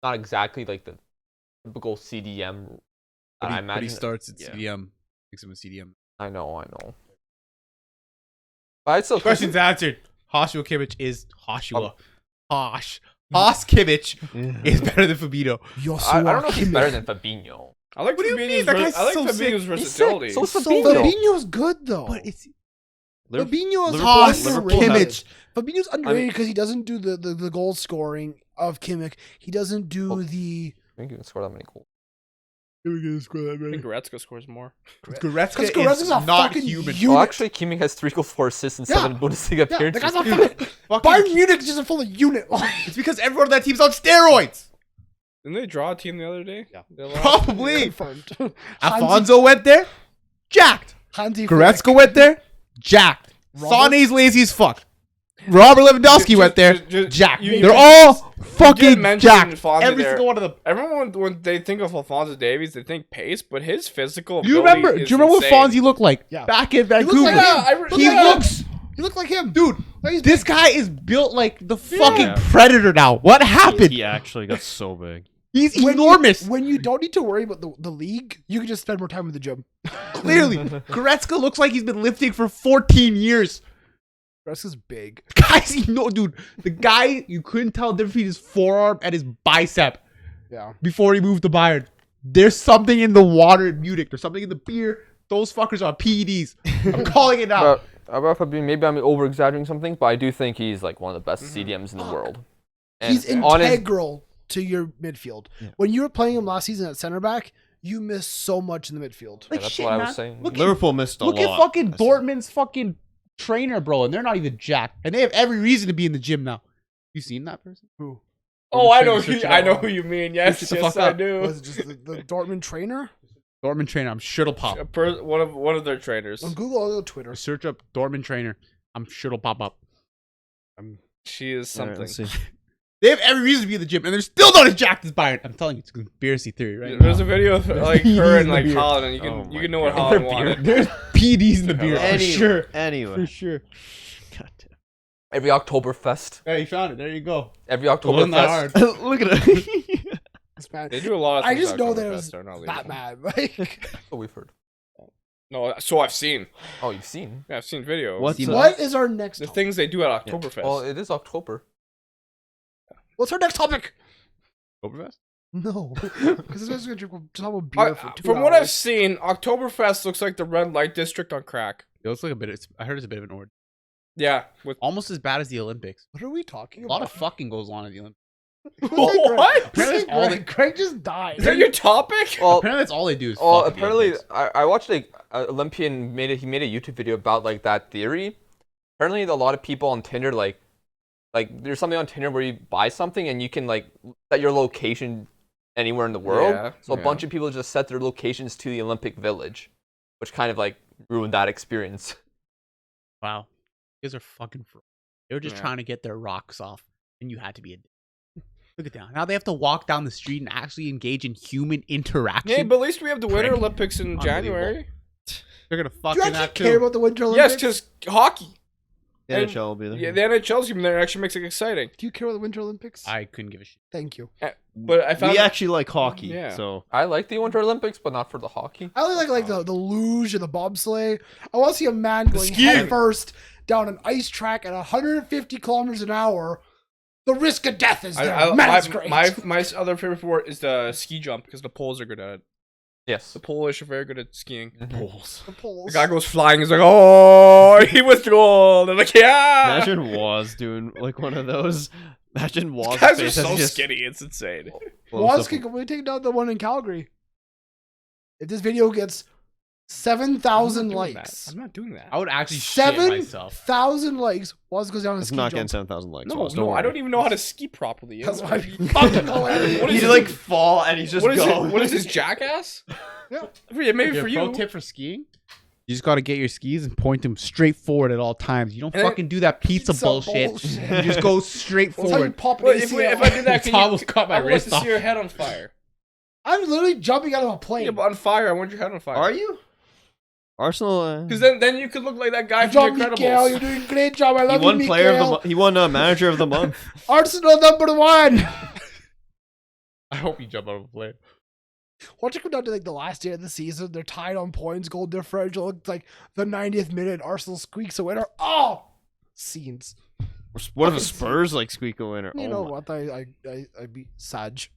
not exactly like the typical CDM. That I But he imagine. starts at yeah. CDM. Makes him a CDM. I know. But I'd still Questions answered. Joshua Kimmich is Joshua. Hosh Kimmich is better than Fabinho. Joshua I don't know if he's Kimmich. better than Fabinho. I like What do you mean? Fabinho's. That guy's I like so sick. Fabinho's He's sick. versatility. So is So Fabinho. Fabinho's good though. But it's Fabinho's Hosh Liverpool underrated. Kimmich. Fabinho's underrated because he doesn't do the goal scoring of Kimmich. He doesn't do Oh. the. I think he can score that many goals. I think Goretzka scores more. Goretzka Because Goretzka's a not fucking human. unit. Oh, actually, Kimi has 3 goals, 4 assists, and Yeah. 7 Bundesliga Yeah, the appearances. guy's a Dude, fucking. Bayern Munich is just a full of unit. It's because everyone on that team's on steroids. Didn't they draw a team the other day? Yeah. They lost? Probably. Confirmed. Alfonso went there, jacked. Hansi Goretzka went there, jacked. Robert- Sané's lazy as fuck. Robert Lewandowski went there, Just- jacked. you- They're you- all you fucking did mention jacked. Alfonso Every there. single one of them. Everyone, when they think of Alphonso Davies, they think pace, but his physical. Do you ability remember? Do is you remember what insane. Fonzie looked like Yeah. back in He looks Vancouver? like him. I- He yeah. looks, You look like him, dude. Like he's This big. guy is built like the fucking Yeah. predator now. What happened? He actually got so big. He's When you- enormous. When you don't need to worry about the league, you can just spend more time in the gym. Clearly, Goretzka looks like he's been lifting for 14 years. Goretzka's big. Guys, dude, the guy, you couldn't tell the difference between his forearm and his bicep Yeah. before he moved to Bayern. There's something in the water in Munich. There's something in the beer. Those fuckers are PEDs. I'm calling it out. About Fabinho, maybe I'm over exaggerating something, but I do think he's like one of the best CDMs in the world. And He's on his- integral to your midfield. When you were playing him last season at center back, you missed so much in the midfield. Yeah, that's what I was saying. Look, Liverpool missed a look lot. at fucking Dortmund's fucking trainer, bro, and they're not even jacked. And they have every reason to be in the gym now. You seen that person? Who? Oh, I know. Search it I know out. who you mean. Yes, Search the yes, fuck I up. do. Was it just the Dortmund trainer? Dortmund trainer. I'm sure it'll pop. One of their trainers. On Google or Twitter. Search up Dortmund trainer. I'm sure it'll pop up. She is All right, something. let's see. They have every reason to be in the gym, and they're still not as jacked as Bayern. I'm telling you, it's a conspiracy theory, right? There's a video of like PEDs her in and the like beer. Holland, and Oh you my can know what God. Holland wanted. There's PDs in the beer, for Anyway, sure. Anyway. For sure. God damn. Every Oktoberfest. Hey, you found it. There you go. Every It wasn't that Oktoberfest. hard. Look at it. It's bad. They do a lot of I things. just know that it Oktoberfest was are not that legal. bad. Like, Oh, we've heard. No, so I've seen. Oh, you've seen. Yeah, I've seen videos. What's what is our next the topic? things they do at Oktoberfest? Well, it is October. What's our next topic? Oktoberfest? No. Because this guy's going to talk about beer for 2 from hours. what I've seen, Oktoberfest looks like the red light district on crack. It looks like a bit. I heard it's a bit of an order. Yeah, with Almost as bad as the Olympics. What are we talking A about? lot of fucking goes on at the Olympics. What? Apparently that's all they- Greg just died. Is that your topic? Well, Apparently that's all they do is well, fuck the apparently, Olympics. I watched like Olympian made a YouTube video about like that theory. Apparently, a lot of people on Tinder like there's something on Tinder where you buy something and you can like set your location anywhere in the world. Yeah, So a yeah. bunch of people just set their locations to the Olympic Village, which kind of like ruined that experience. Wow. You guys are fucking they were just Yeah. trying to get their rocks off, and you had to be a look at that. Now they have to walk down the street and actually engage in human interaction. Yeah, but at least we have the Winter Prick. Olympics in January. They're gonna Do fuck you in actually that care too. about the Winter Yes, Olympics? because hockey. The And- NHL will be there. Yeah, the NHL's even there actually makes it exciting. Do you care about the Winter Olympics? I couldn't give a shit. Thank you. But I found we actually like hockey, Yeah. so I like the Winter Olympics, but not for the hockey. I only like the luge and the bobsleigh. I want to see a man going skiing. head first down an ice track at 150 kilometers an hour. The risk of death is there. Man, it's great. my other favorite sport is the ski jump because the Poles are good at it. Yes. The Polish are very good at skiing. Bulls. The Poles. The guy goes flying. He's like, "Oh, he was gold." They're like, "Yeah." Imagine Waz doing like one of those. Imagine Waz. Guys are face so as just skinny. It's insane. Waz can completely take down the one in Calgary. If this video gets 7,000 likes, I'm not doing that. I would actually shit myself. 7,000 likes, Waz goes down and It's ski not getting jump. 7,000 likes. No, Waz, no, I worry. don't even know how to ski properly. That's why you fucking hilarious. What is He'd it? like fall and he's just What is going. it? What is this, jackass? Yeah. Yeah, maybe Your for pro you. tip for skiing? You just gotta get your skis and point them straight forward at all times. You don't And fucking do that pizza bullshit. You just go straight That's how you forward. pop an Well, if ACL. I did that, It's can you, almost cut my I would like wrist to off. see your head on fire. I'm literally jumping out of a plane. Yeah, but on fire, I want your head on fire. Are you? Arsenal. Because then you could look like that guy Good from job, The Mikael. You're Incredibles. doing a great job. I He love won you, player of the Mikael. month. He won manager of the month. Arsenal #1. I hope you jump out of a plane. Watch it come down to like the last day of the season. They're tied on points, goal differential. It's like the 90th minute. Arsenal squeaks a winner. Oh, scenes. What if the Spurs like squeak a winner? You Oh know my- what? I'd be Sag.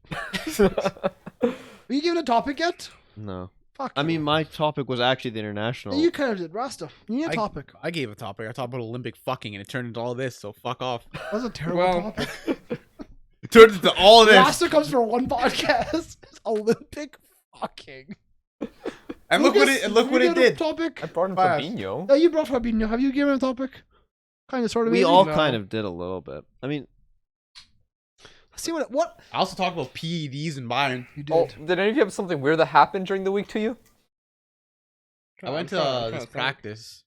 Are you giving a topic yet? No. Fuck. I you. mean, my topic was actually the international. You kind of did, Rasta. You need a topic. I gave a topic. I talked about Olympic fucking, and it turned into all this. So fuck off. That was a terrible Well, topic. It turned into all of this. Rasta comes for one podcast. It's Olympic fucking. And look what Lucas, it. And look you what it got a did. Topic. I brought in Fast. Fabinho. Yeah, you brought Fabinho. Have you given a topic? Kind of, sort of. we maybe? all No. kind of did a little bit. I mean, Let's see what I also talked about PEDs and Bayern. you did. Oh, did any of you have something weird that happened during the week to you? I went to this practice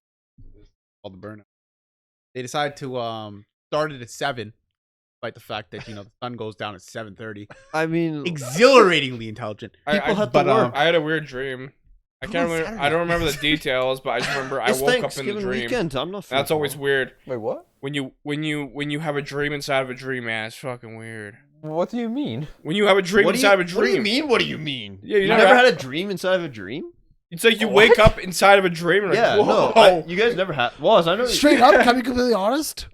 called the burnout. They decided to start it at 7, despite the fact that the sun goes down at 7:30. I mean, Exhilaratingly intelligent. People had to but, work. I had a weird dream. I Come can't on, remember. Saturday. I don't remember the details, but I just remember I it's woke up in the Thanksgiving dream. weekend. I'm not. That's always weird Wait, what? when you have a dream inside of a dream, man. It's fucking weird. What do you mean? When you have a dream What do you, inside of a dream, What do you mean? What do you mean? Yeah, you never never had- had a dream inside of a dream? it's like you What? wake up inside of a dream. And Yeah, like, no. whoa. You guys never had. Was I know? Straight up, can I be completely honest?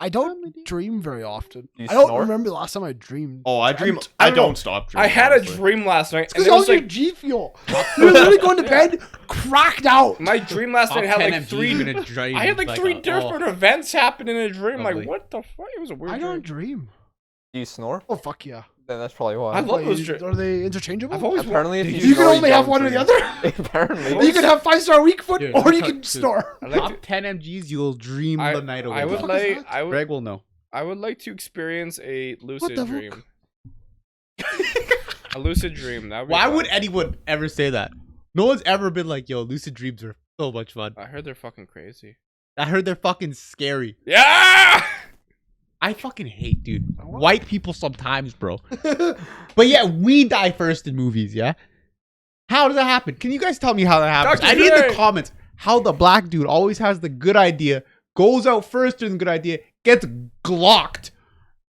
I don't dream very often. Do you I don't snore? remember the last time I dreamed. Oh, I dream. I I don't know. don't stop dreaming. I had a honestly. dream last night, It's and because it all was your like G Fuel. You're literally going to bed cracked out. my dream last night had like three. Dream, I had like three different events happen in a dream. Lovely. Like what the fuck? It was a weird I dream. don't dream. Do you snore? Oh fuck yeah! Then that's probably why. I love Wait, those dreams. Are they interchangeable? I've always Apparently, if you, You can snore, only have don't one or the dream. other. Apparently. You can have 5-star weak foot, Dude, or you dude. can snore. I like Top to, 10 mgs, you'll dream the night away. I would What the fuck is like. that? I Greg will know. would like to experience a lucid the dream. A lucid dream. That would be Why fun. would anyone ever say that? No one's ever been like, yo, lucid dreams are so much fun. I heard they're fucking crazy. I heard they're fucking scary. Yeah. I fucking hate, dude. White people sometimes, bro. But yeah, we die first in movies, yeah? How does that happen? Can you guys tell me how that happens? Dr. I need in Dre. the comments how the black dude always has the good idea, goes out first during the good idea, gets glocked.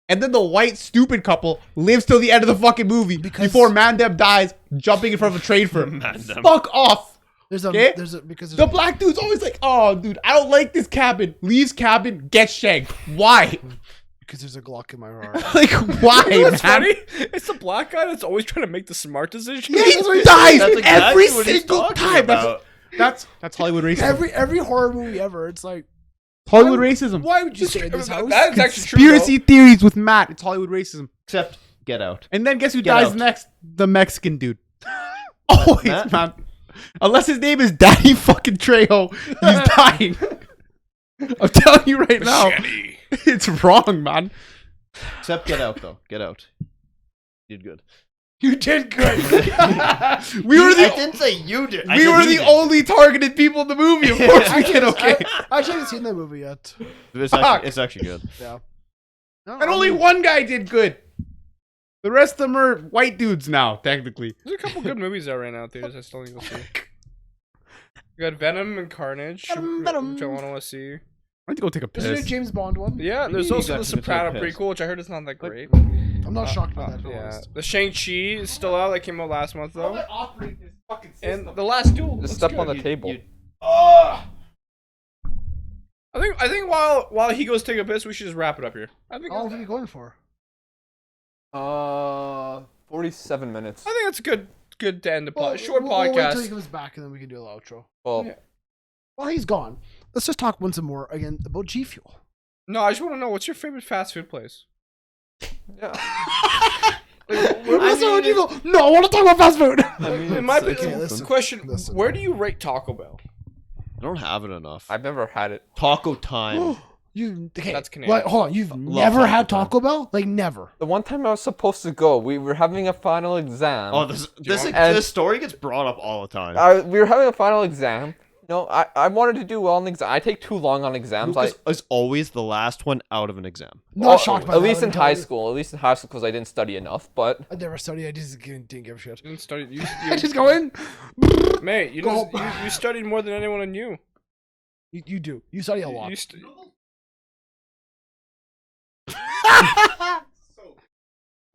And then the white stupid couple lives till the end of the fucking movie Because- before Mandem dies jumping in front of a train for Mandem. fuck off. There's Okay? because The black dude's always like, oh, dude, I don't like this cabin. Leaves cabin, gets shanked. Why? because there's a Glock in my arm. Like, why, You know what's man? funny? It's the black guy that's always trying to make the smart decision. Yeah, that's what He he dies That's exactly every what he's single talking time. about. That's Hollywood racism. Every horror movie ever, it's like Hollywood racism. Why would you say this house? That is actually true. though. Conspiracy theories with Matt. It's Hollywood racism. Except Get Out. And then guess who Get dies out. next? The Mexican dude. Always, Matt? man. Unless his name is Daddy fucking Trejo, he's dying. I'm telling you right now. It's wrong, man. Except Get Out, though. Get Out. You did good. You did good. We were I the didn't say you did. we were the only targeted people in the movie. Of course we did okay. I actually haven't seen that movie yet. It's actually good. Yeah. No, And only one guy did good. The rest of them are white dudes now, technically. There's a couple good movies out right now in theaters I still need to go see. We got Venom and Carnage, Venom. which I want to see. I need to go take a There's a new piss. James Bond one. Yeah, there's You also got the to take a Soprano piss. prequel, which I heard is not that great. I'm not shocked by that. Yeah, the Shang-Chi is still out. That came out last month though. operate this fucking And the last duel. Just looks step on good. the table. I think while he goes take a piss, we should just wrap it up here. I think How long are you going for? 47 minutes. I think that's good to end the short We'll wait till podcast. he comes back and then we can do an outro. Well, Yeah. While he's gone, let's just talk once more again about G Fuel. No, I just want to know what's your favorite fast food place? yeah. Let's talk about G Fuel. No, I want to talk about fast food. I mean, It might be okay, listen. question. Listen. Where do you rate Taco Bell? I don't have it enough. I've never had it. Taco time. You okay? That's Canadian. Wait, hold on. You've Love never Taco had Bell. Taco Bell? Like never. The one time I was supposed to go, we were having a final exam. Oh, this And- story gets brought up all the time. We were having a final exam. No, I wanted to do well on the exam. I take too long on exams. Lucas is always the last one out of an exam. Not shocked by At that, least I'm in telling high you. school. At least in high school because I didn't study enough. But I never studied. I just didn't give a shit. You didn't study. I just go in. Mate, you, Go. you studied more than anyone in you. You do. You study a lot.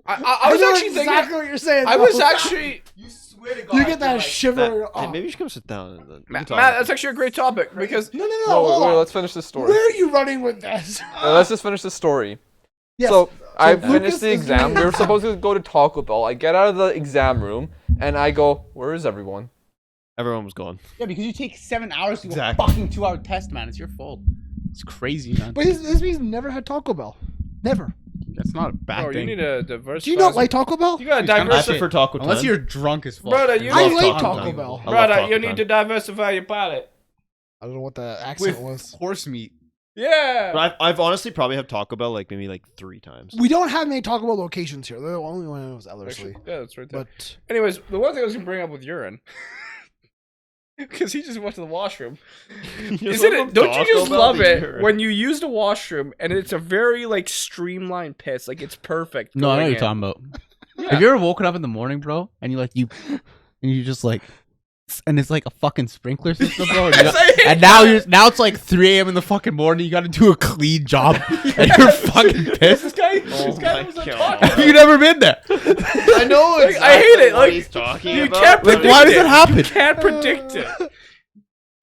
I was know actually thinking. exactly what you're saying. I though. was actually. You swear to God. You get that shiver. Hey, maybe you should come sit down. And then we can Matt, talk. that's actually a great topic because No, no, no. no, hold wait, on. let's finish the story. Where are you running with this? Let's just finish the story. Yes. So I Lucas finished the is exam. doing- We were supposed to go to Taco Bell. I get out of the exam room and I go, "Where is everyone?" Everyone was gone. Yeah, because you take 7 hours to do Exactly. a fucking 2-hour test, man. It's your fault. It's crazy, man. But this means never had Taco Bell. Never. That's not a bad bro, you thing. need to diversify. Do you not like Taco Bell? You gotta He's kinda That's diversify, it for Taco time. Unless you're drunk as fuck. Brother, you I love like Taco Taco Bell. Bell. I love brother. Taco You time. need to diversify your palate. I don't know what the accent with was. horse meat. Yeah. But I've honestly probably have Taco Bell like maybe like 3 times. We don't have many Taco Bell locations here. The only one was Ellerslie. Yeah, that's right there. But Anyways, the one thing I was gonna bring up with urine, because he just went to the washroom. Isn't it? Don't you just love it when you use the washroom and it's a very like streamlined piss, like it's perfect. No, I know going what you're in. talking about. Yeah. Have you ever woken up in the morning, bro, and you just like, and it's like a fucking sprinkler system, bro. And, Yes, I hate and now it's like 3 a.m. in the fucking morning. You got to do a clean job, and you're fucking This pissed. guy, Oh this guy my was like God. talking. Have you never been there? I know. Like, I hate it. what Like, he's talking you about. can't Like, predict why does it. it happen? You can't predict it.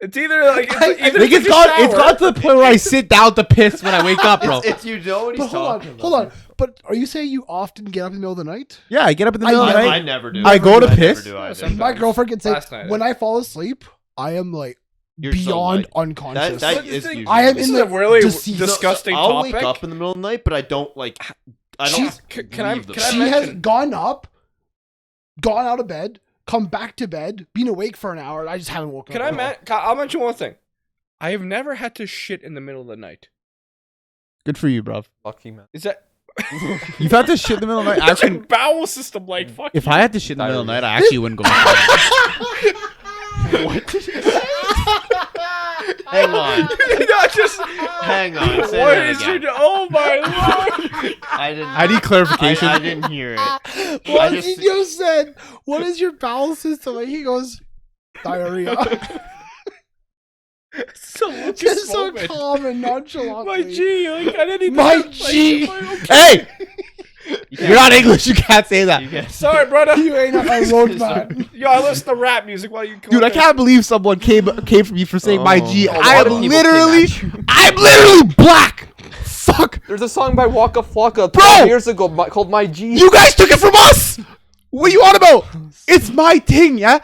It's either like either Like you it's got shower- to the point where I sit down to piss when I wake up, bro. It's you know what he's but hold talking on, about. hold on. But are you saying you often get up in the middle of the night? Yeah, I get up in the I middle of the never- night. I never do. I go to never piss. do either. Sometimes. My girlfriend can say Last night, when I fall asleep, I am like You're so beyond light. unconscious. That But the is thing- usually I am This in is a the really deceased- disgusting I'll topic. wake up in the middle of the night, but I don't like. I don't. Jeez, can I- leave the can I She bed. has mention- gone up, gone out of bed, come back to bed, been awake for an hour. And I just haven't woken Can up. I? at all. I'll mention one thing. I have never had to shit in the middle of the night. Good for you, bro. Lucky man. Is that? You've had to shit in the middle of the night. That's Actually, like bowel system, like fuck. if I had to shit in the middle of the Diarrhea. night, I actually wouldn't go. Hang on. Not just. Hang on. Say What that is again. your? Oh my lord! I didn't. I need clarification. I didn't hear it. What just- he just said? What is your bowel system? And he goes, diarrhea. So Lucas Just so moment. calm and nonchalant. My G, like I didn't even. My like, G. like, Hey, you're not English. You can't say that, You guys- Sorry, brother. You ain't a road man. Yo, I listen to rap music while you. dude. I can't believe someone came for me for saying my G. A I lot am of people literally, came at you. I'm literally black. Fuck, There's a song by Waka Flocka Bro! 12 years ago called My G. you guys took it from us. What are you on about? It's my thing, yeah,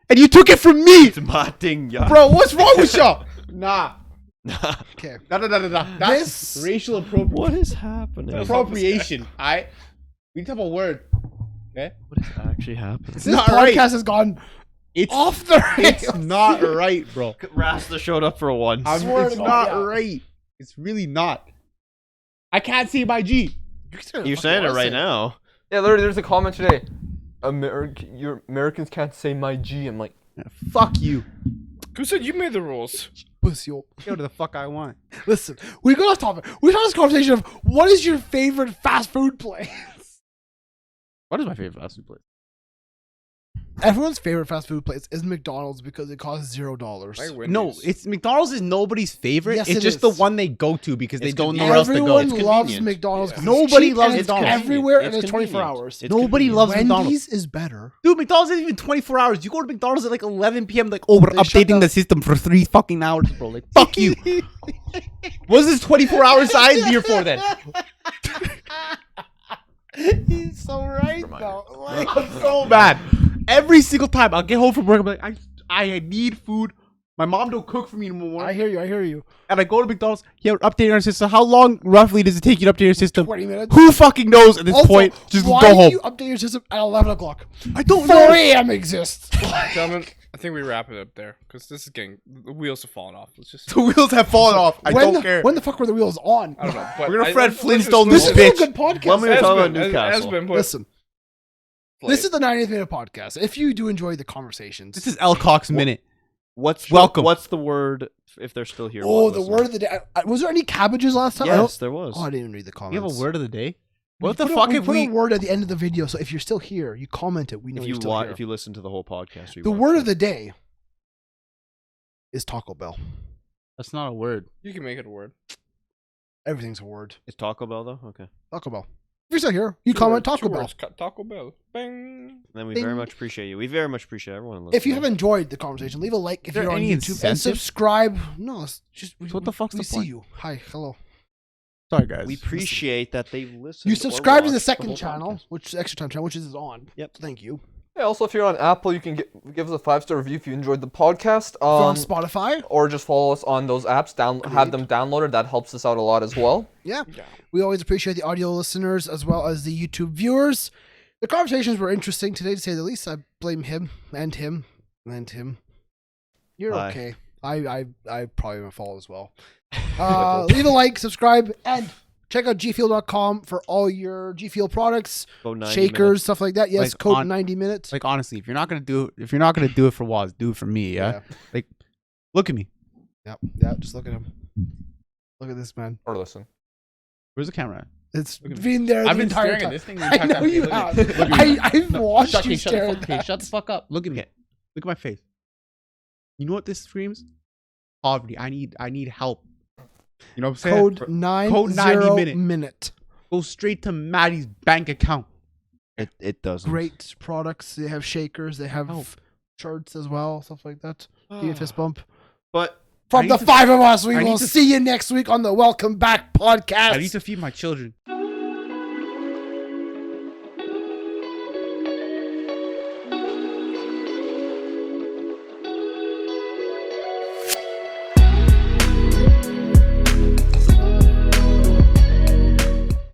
and you took it from me, It's my thing, yeah. bro. What's wrong with y'all? Nah. Okay. No. That's This- racial appropriation. What is happening? Appropriation. We need to have a word. Okay. What is actually happening? This not podcast right. has gone It's off the It's rails. not right, bro. Rasta showed up for once. Swear It's to God, not yeah. right. It's really not. I can't say my G. You're saying it right now. Yeah, literally, there's a comment today. Americans can't say my G. I'm like, Fuck you. Who said you made the rules? Pussy. Go to the fuck I want. Listen, we got off topic. We had this conversation of what is your favorite fast food place? What is my favorite fast food place? Everyone's favorite fast food place is McDonald's because it costs $0. Like Wendy's. No, it's McDonald's is nobody's favorite. Yes, it's it just is. the one they go to because they It's don't know where else to go. Everyone It's loves convenient. McDonald's. 'cause Nobody it's cheap loves and it's McDonald's. everywhere and It's it's 24 convenient. hours. It's Nobody convenient. loves Wendy's McDonald's. is better. Dude, McDonald's isn't even 24 hours. You go to McDonald's at like 11 p.m. Like, oh, we're They shut updating down- the system for 3 fucking hours, bro. Like, fuck you. What's this 24-hour size here for then? He's so right though. Like, I'm so mad. Every single time I'll get home from work, I'm like, I need food. My mom don't cook for me anymore. I hear you. And I go to McDonald's. Yeah, we're updating our system. How long roughly does it take you to update your system? 20 minutes. Who fucking knows at this Also, point? Just why go do home. you update your system at 11 o'clock? I don't 4 know. a.m. exists. Gentlemen, I think we wrap it up there because this is getting the wheels have fallen off. Let's just. The wheels have fallen off. I don't care. When the fuck were the wheels on? I don't know. But We're gonna I- Fred let's Flintstone just- This this is a bitch. good podcast. When we were Has talking been- about has Newcastle. been put- Listen, this is the 90th minute podcast. If you do enjoy the conversations, This is Elcock's minute. What's Welcome. What's the word if they're still here? oh, while the listening? word of the day. Was there any cabbages last time? I Yes, don't- there was. Oh, I didn't even read the We comments. have a word of the day. We What the put a- fuck we if put we? a word at the end of the video? So if you're still here, you comment it. We know If you're you still here. if you listen to the whole podcast, or you The watch word it. of the day is Taco Bell. That's not a word. You can make it a word. Everything's a word. Is Taco Bell though? Okay. Taco Bell. If you're still here, you Two comment words, Taco two Bell. words, Taco Bell. Bang. Then we Bing. very much appreciate you. We very much appreciate everyone listening. If you have enjoyed the conversation, leave a like if there you're on any YouTube and incentive? subscribe. No, it's just So what the fuck's we the see point? you. Hi, hello. Sorry, guys. we appreciate that they've listened. You or subscribe to the watched second whole channel, podcast. which is extra time channel, which is on. Yep. So thank you. yeah. Also, if you're on Apple, you can give us a 5-star review if you enjoyed the podcast. If you're on Spotify. Or just follow us on those apps. Have them downloaded. That helps us out a lot as well. Yeah. Yeah. We always appreciate the audio listeners as well as the YouTube viewers. The conversations were interesting today, to say the least. I blame him and him and him. You're Bye. okay. I probably am fault as well. Leave a like, subscribe, and check out gfuel.com for all your G Fuel products, Go 90 shakers, minutes. stuff like that. Yes, Like code on- 90 minutes. like honestly, if you're not gonna do it for Waz, do it for me. Yeah. Like, look at me. Yeah, just look at him. Look at this man. Or listen. Where's the camera at? It's Look at me. been there the I've been entire staring time. at this thing the I entire know time. you Look at have. me. Look at me. I've watched Shut, you okay, shut stare the at fuck, okay, that. shut the fuck up. Look at me. Okay. Look at my face. You know what this screams? Poverty. I need help. You know what I'm saying? Code 90 Code 90 minute. minute. Go straight to Maddie's bank account. It doesn't. Great products. They have shakers. They have Oh. shirts as well, stuff like that. Give you a fist bump. But From I the need to- 5 of us, we I need will to- see you next week on the Welcome Back podcast. I need to feed my children.